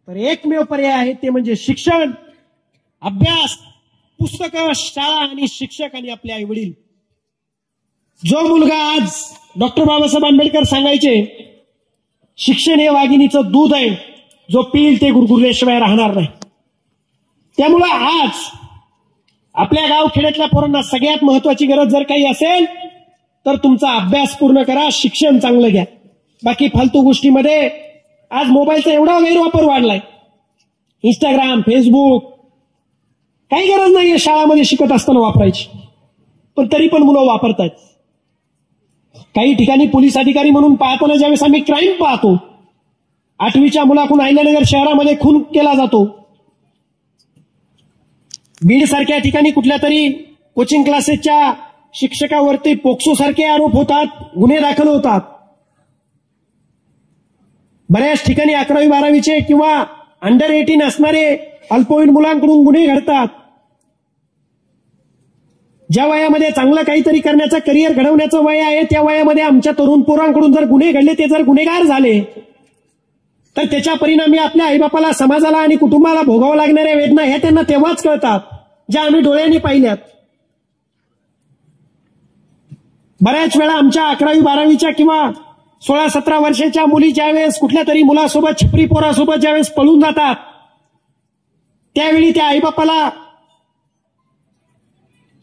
तर एकमेव पर्याय आहे, ते म्हणजे शिक्षण, अभ्यास, पुस्तकं, शाळा आणि शिक्षक आणि आपले आई वडील. जो मुलगा आज डॉक्टर बाबासाहेब आंबेडकर सांगायचे, शिक्षण हे वाघिणीचं दूध आहे, जो पिईल ते गुरगुरल्याशिवाय राहणार नाही. त्यामुळं आज आपल्या गाव खेड्यातल्या पोरांना सगळ्यात महत्वाची गरज जर काही असेल तर तुमचा अभ्यास पूर्ण करा, शिक्षण चांगलं घ्या. बाकी फालतू गोष्टीमध्ये आज मोबाईलचा एवढा गैरवापर वाढलाय, इंस्टाग्राम, फेसबुक, काही गरज नाहीये शाळामध्ये शिकत असताना वापरायची, पण तरी पण मुलं वापरतात. काही ठिकाणी पोलीस अधिकारी म्हणून पाहताना ज्यावेळेस आम्ही क्राईम पाहतो, 8वीच्या मुलाकडून अहिल्यानगर शहरामध्ये खून केला जातो. बीड सारख्या ठिकाणी कुठल्या तरी कोचिंग क्लासेसच्या शिक्षकावरती पोक्सो सारखे आरोप होतात, गुन्हे दाखल होतात. बऱ्याच ठिकाणी 11वी-12वीचे किंवा अंडर 18 असणारे अल्पवयीन मुलांकडून गुन्हे घडतात. ज्या वयामध्ये चांगलं काहीतरी करण्याचं, करिअर घडवण्याचं वय आहे, त्या वयामध्ये आमच्या तरुण पोरांकडून जर गुन्हे घडले, ते जर गुन्हेगार झाले, तर त्याच्या परिणामी आपल्या आईबापाला, समाजाला आणि कुटुंबाला भोगावं लागणाऱ्या वेदना ह्या त्यांना तेव्हाच कळतात, ज्या आम्ही डोळ्यांनी पाहिल्यात. बऱ्याच वेळा आमच्या 11वी 12वीच्या किंवा 16-17 वर्षाच्या मुली ज्यावेळेस कुठल्या तरी मुलासोबत छपरी पोरासोबत ज्यावेळेस पळून जातात त्यावेळी त्या आईबापाला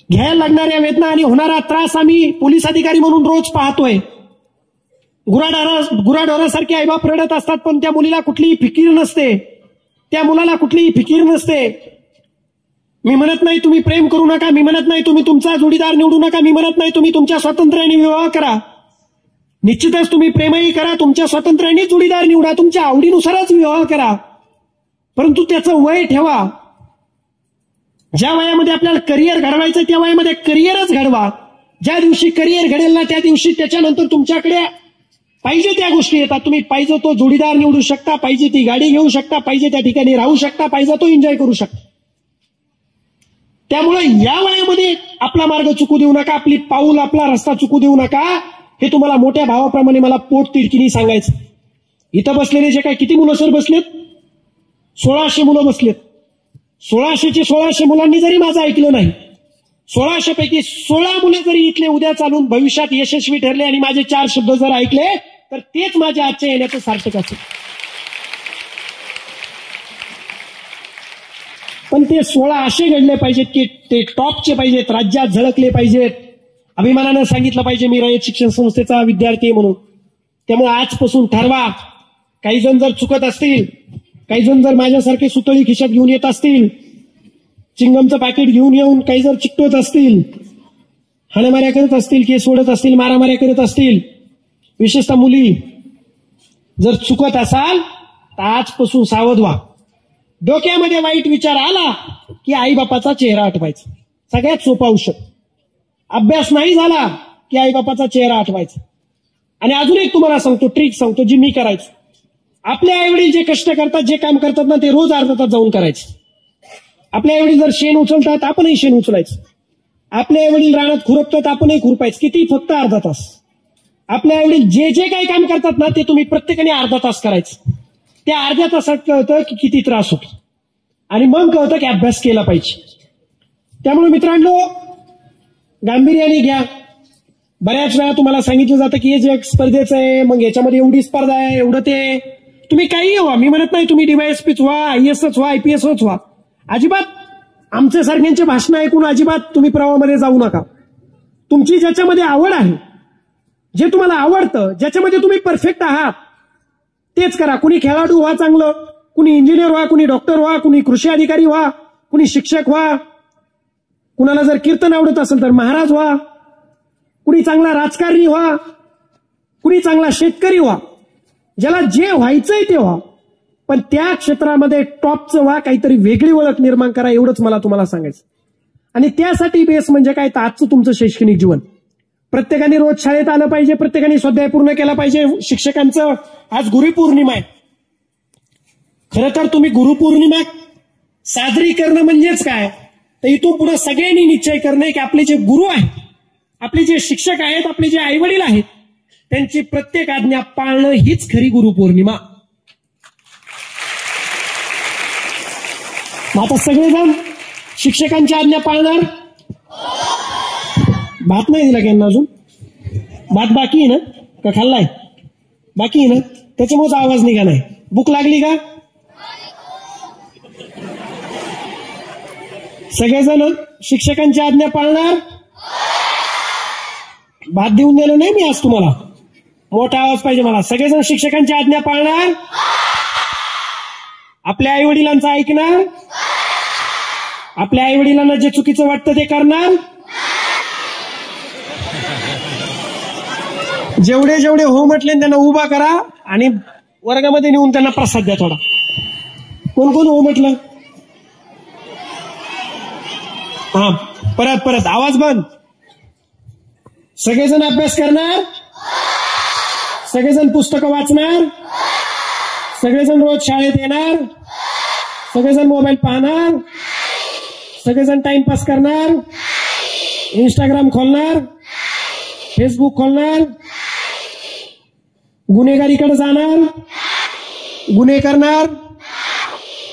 घ्यायला लागणाऱ्या वेदना आणि होणारा त्रास आम्ही पोलीस अधिकारी म्हणून रोज पाहतोय. गुराढोरासारखे आईबाप रडत असतात पण त्या मुलीला कुठलीही फिकीर नसते, त्या मुलाला कुठलीही फिकीर नसते. मी म्हणत नाही तुम्ही प्रेम करू नका, मी म्हणत नाही तुम्ही तुमचा जोडीदार निवडू नका, मी म्हणत नाही तुम्ही तुमच्या स्वातंत्र्याने विवाह करा. निश्चितच तुम्ही प्रेमही करा, तुमच्या स्वातंत्र्याने जोडीदार निवडा, तुमच्या आवडीनुसारच विवाह करा, परंतु त्याचं वय ठेवा. ज्या वयामध्ये आपल्याला करिअर घडवायचं त्या वयामध्ये करिअरच घडवा. ज्या दिवशी करिअर घडेल ना त्या दिवशी त्याच्यानंतर तुमच्याकडे पाहिजे त्या गोष्टी येतात. तुम्ही पाहिजे तो जोडीदार निवडू शकता, पाहिजे ती गाडी घेऊ शकता, पाहिजे त्या ठिकाणी राहू शकता, पाहिजे तो एन्जॉय करू शकता. त्यामुळे या वयामध्ये आपला मार्ग चुकू देऊ नका, आपली पाऊल आपला रस्ता चुकू देऊ नका. हे तुम्हाला मोठ्या भावाप्रमाणे मला पोट तिडकीने सांगायचं. इथं बसलेले जे काय किती मुलं सर बसलेत? 1600 मुलं बसलेत. 1600 मुलांनी जरी माझं ऐकलं नाही, 1600 पैकी 16 मुले जरी इथले उद्या चालून भविष्यात यशस्वी ठरले आणि माझे 4 शब्द जर ऐकले तर तेच माझ्या आजच्या येण्याचं सार्थक असेल. पण ते 16 असे घडले पाहिजेत की ते टॉपचे पाहिजेत, राज्यात झळकले पाहिजेत, अभिमानानं सांगितलं पाहिजे मी रयत शिक्षण संस्थेचा विद्यार्थी म्हणून. त्यामुळे आजपासून ठरवा. काही जण जर चुकत असतील, काही जण जर माझ्यासारखे सुतळी खिशात घेऊन येत असतील, चिंगमचं पॅकेट घेऊन येऊन काही जर चिकटवत असतील, हाणामाऱ्या करत असतील, केस सोडत असतील, मारामाऱ्या करत असतील, विशेषतः मुली जर चुकत असाल तर आजपासून सावध व्हा. डोक्यामध्ये वाईट विचार आला की आईबापाचा चेहरा आठवायचा. सगळ्यात सोपा औषध. अभ्यास नाही झाला की आईबापाचा चेहरा आठवायचा. आणि अजून एक तुम्हाला सांगतो, ट्रिक सांगतो जी मी करायचो. आपले आईवडील जे कष्ट करतात, जे काम करतात ना ते रोज अर्धा तास जाऊन करायचे. आपले आईवडील जर शेण उचलतात आपणही शेण उचलायचं. आपले आईवडील रानात खुरपतात आपणही खुरपायचं. किती? फक्त अर्धा तास. आपले आईवडील जे जे काही काम करतात ना ते तुम्ही प्रत्येकाने अर्धा तास करायचं. त्या अर्ध्या तासात कळतं की किती त्रास होतो आणि मग कळतं की अभ्यास केला पाहिजे. त्यामुळे मित्रांनो गांभीर्याने घ्या. बऱ्याच वेळा तुम्हाला सांगितलं जातं की हे जे स्पर्धेचं आहे, मग याच्यामध्ये एवढी स्पर्धा आहे, एवढं ते. तुम्ही काही व्हा, मी म्हणत नाही तुम्ही डीवायएसपीच व्हा, आयएसच व्हा, आयपीएसच व्हा. अजिबात आमच्या सारख्यांचे भाषण ऐकून अजिबात तुम्ही प्रवाहामध्ये जाऊ नका. तुमची ज्याच्यामध्ये आवड आहे, जे तुम्हाला आवडतं, ज्याच्यामध्ये तुम्ही परफेक्ट आहात तेच करा. कुणी खेळाडू व्हा चांगलं, कुणी इंजिनियर व्हा, कुणी डॉक्टर व्हा, कुणी कृषी अधिकारी व्हा, कुणी शिक्षक व्हा, कुणाला जर कीर्तन आवडत असेल तर महाराज व्हा, कुणी चांगला राजकारणी व्हा, कुणी चांगला शेतकरी व्हा. ज्याला जे व्हायचंय ते व्हा, पण त्या क्षेत्रामध्ये टॉपचं व्हा, काहीतरी वेगळी ओळख निर्माण करा. एवढंच मला तुम्हाला सांगायचं. आणि त्यासाठी बेस म्हणजे काय तर आजचं तुमचं शैक्षणिक जीवन. प्रत्येकाने रोज शाळेत आलं पाहिजे, प्रत्येकाने स्वाध्याय पूर्ण केला पाहिजे. शिक्षकांचं आज गुरुपौर्णिमा आहे. खरं तर तुम्ही गुरुपौर्णिमा साजरी करणं म्हणजेच काय तर इथून पुढे सगळ्यांनी निश्चय करणं की आपले जे गुरु आहेत, आपले जे शिक्षक आहेत, आपले जे आईवडील आहेत त्यांची प्रत्येक आज्ञा पाळणं हीच खरी गुरुपौर्णिमा. आता सगळेजण शिक्षकांची आज्ञा पाळणार. भात नाही दिला की अजून? भात बाकी आहे ना का खाल्लाय? बाकी आहे ना, त्याच्यामुळेच आवाज निघा नाही. भूक लागली का? सगळेजण शिक्षकांची आज्ञा पाळणार. भात देऊन दिलं नाही मी आज तुम्हाला, मोठा आवाज पाहिजे मला. सगळेजण शिक्षकांची आज्ञा पाळणार, आपल्या आई वडिलांचं ऐकणार, आपल्या आई वडिलांना जे चुकीचं वाटतं ते करणार. जेवढे जेवढे हो म्हटले त्यांना उभा करा आणि वर्गामध्ये नेऊन त्यांना प्रसाद द्या थोडा. कोण कोण हो म्हटलं? हा, परत आवाज बंद. सगळेजण अभ्यास करणार, सगळेजण पुस्तकं वाचणार, सगळेजण रोज शाळेत येणार, सगळेजण मोबाईल पाहणार, सगळेजण टाइमपास करणार, इंस्टाग्राम खोलणार, फेसबुक खोलणार, गुन्हेगारीकडे जाणार, गुन्हे करणार,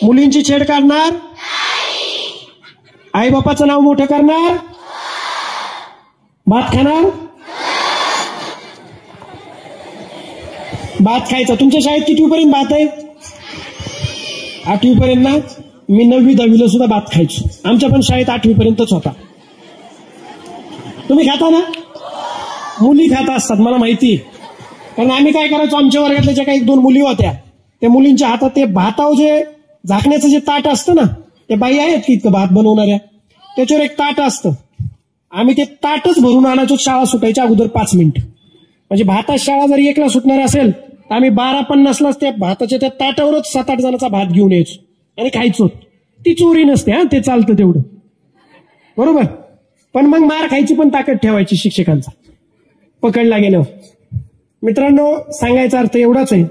मुलींची छेड काढणार, आईबापाचं नाव मोठं करणार, भात खाणार, भात खायचा. तुमच्या शाळेत कितवीपर्यंत भात आहे? 8वीपर्यंत ना. मी 9वी 10वीला सुद्धा भात खायचो. आमच्या पण शाळेत 8वीपर्यंतच होता. तुम्ही खाता ना? मुली खात असतात मला माहिती. कारण आम्ही काय करायचो, आमच्या वर्गातल्या ज्या काही 1-2 मुली होत्या, त्या मुलींच्या हातात ते भातावर जे झाकण्याचं जे ताट असतं ना, ते बाई आहेत की इतकं भात बनवणाऱ्या, त्याच्यावर एक ताट असतं. आम्ही ते ताटच भरून आणायचो शाळा सुटायच्या अगोदर 5 मिनिट. म्हणजे भातात शाळा जर 1ला सुटणार असेल तर आम्ही 12:50लाच त्या भाताच्या त्या ताटावरच 7-8 जणांचा भात घेऊन यायचो आणि खायचो. ती चोरी नसते, हा, ते चालतं तेवढं, बरोबर. पण मग मार खायची पण ताकद ठेवायची शिक्षकांचा पकडला गेलं. मित्रांनो, सांगायचा अर्थ एवढाच आहे.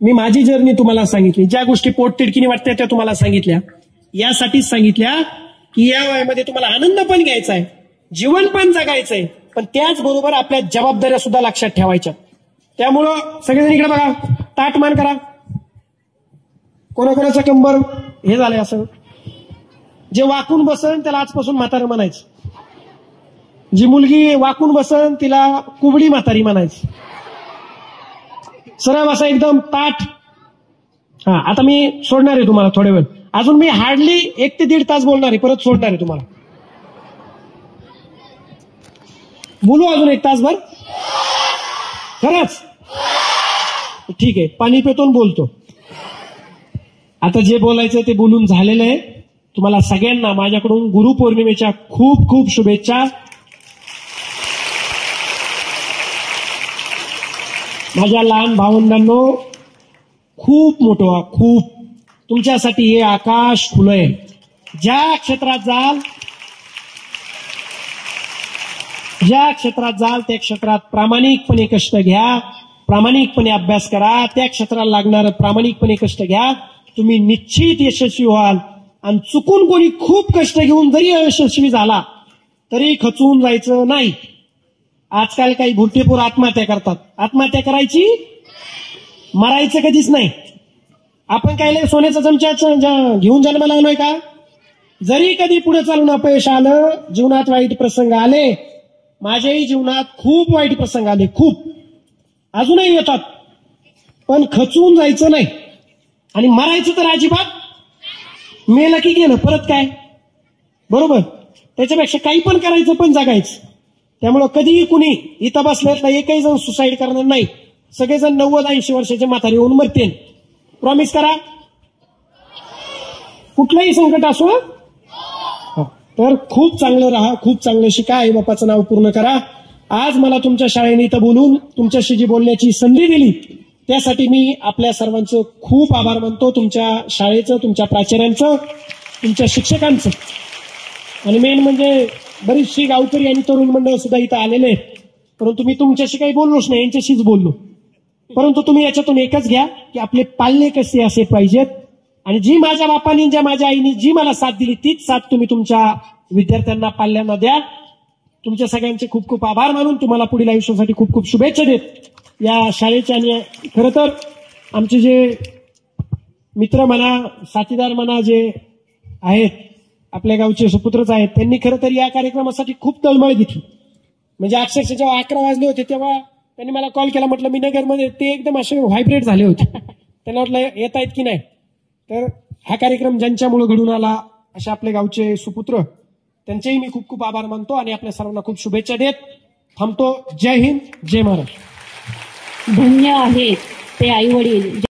मी माझी जर्नी तुम्हाला सांगितली, ज्या गोष्टी पोटतिडकीने वाटत्या त्या तुम्हाला सांगितल्या, यासाठीच सांगितल्या की या वयामध्ये तुम्हाला आनंद पण घ्यायचा आहे, जीवन पण जगायचंय, पण त्याचबरोबर आपल्या जबाबदाऱ्या सुद्धा लक्षात ठेवायच्या. त्यामुळं सगळेजण इकडे बघा, ताट मान करा. कोणाकोणाचं कंबर हे झालंय असं. जे वाकून बसन त्याला आजपासून म्हातारं म्हणायचं. जी मुलगी वाकून बसन तिला कुबडी म्हातारी म्हणायची. सरळ बसा एकदम ताट. हा, आता मी सोडणार आहे तुम्हाला थोड्या वेळ. अजून मी हार्डली 1 ते 1.5 तास बोलणार आहे, परत सोडणार आहे तुम्हाला. बोलू अजून 1 तासभर? खरंच? ठीक आहे, पाणी पितून बोलतो. आता जे बोलायचं ते बोलून झालेलं आहे. तुम्हाला सगळ्यांना माझ्याकडून गुरुपौर्णिमेच्या खूप खूप शुभेच्छा. माझ्या लहान भावंडांनो, खूप मोठं व्हा, खूप. तुमच्यासाठी हे आकाश खुलं आहे. ज्या क्षेत्रात जाल त्या क्षेत्रात प्रामाणिकपणे कष्ट घ्या, प्रामाणिकपणे अभ्यास करा, त्या क्षेत्राला लागणारं प्रामाणिकपणे कष्ट घ्या. तुम्ही निश्चित यशस्वी व्हाल. आणि चुकून कोणी खूप कष्ट घेऊन जरी यशस्वी झाला तरी खचून जायचं नाही. आजकाल काही भुरटेपोर आत्महत्या करतात. आत्महत्या करायची, मरायचं कधीच नाही. आपण काय सोन्याचा चमचा घेऊन जन्माला आलोय का? जरी कधी पुढे चालून अपयश आलं, जीवनात वाईट प्रसंग आले, माझ्याही जीवनात खूप वाईट प्रसंग आले, खूप, अजूनही येतात, पण खचून जायचं नाही. आणि मरायचं तर अजिबात. मेलं की गेलं, परत काय, बरोबर. त्याच्यापेक्षा काही पण करायचं, पण जगायचं. त्यामुळं कधीही कुणी इथं बसल्यातला एकही जण सुसाईड करणार नाही. सगळेजण 90-80 वर्षाचे म्हातारे होऊन मरतील. प्रॉमिस करा, कुठलंही संकट असो. तर खूप चांगलं राहा, खूप चांगलं शिका, आई बापाचं नाव पूर्ण करा. आज मला तुमच्या शाळेने इथं बोलून तुमच्याशी जी बोलण्याची संधी दिली त्यासाठी मी आपल्या सर्वांचं खूप आभार मानतो. तुमच्या शाळेचं, तुमच्या प्राचार्यांचं, तुमच्या शिक्षकांचं. आणि मेन म्हणजे बरीचशी गावकरी आणि तरुण मंडळ सुद्धा इथं आलेले आहेत. परंतु मी तुमच्याशी काही बोललोच नाही, यांच्याशीच बोललो. परंतु तुम्ही याच्यातून एकच घ्या की आपले पाल्य कसे असे पाहिजेत. आणि जी माझ्या बापानी, ज्या माझ्या आईनी जी मला साथ दिली, तीच साथ तुम्ही तुमच्या विद्यार्थ्यांना, पाल्यांना द्या. तुमच्या सगळ्यांचे खूप खूप आभार मानून तुम्हाला पुढील आयुष्यासाठी खूप खूप शुभेच्छा देत या शाळेच्या. आणि खरं तर आमचे जे मित्र म्हणा, साथीदार म्हणा, जे आहेत आपल्या गावचे सुपुत्रच आहेत, त्यांनी खरं तर या कार्यक्रमासाठी खूप तळमळ घेतली. म्हणजे अक्षरशः जेव्हा 11 वाजले होते तेव्हा त्यांनी मला कॉल केला. म्हटलं मी नगरमध्ये, ते एकदम असे व्हायब्रेट झाले होते. त्यांना म्हटलं येत आहेत की नाही. तर हा कार्यक्रम ज्यांच्यामुळे घडून आला असे आपले गावचे सुपुत्र, त्यांचेही मी खूप खूप आभार मानतो आणि आपल्या सर्वांना खूप शुभेच्छा देत थांबतो. जय हिंद, जय महाराष्ट्र. धन्य आहेत ते आई वडील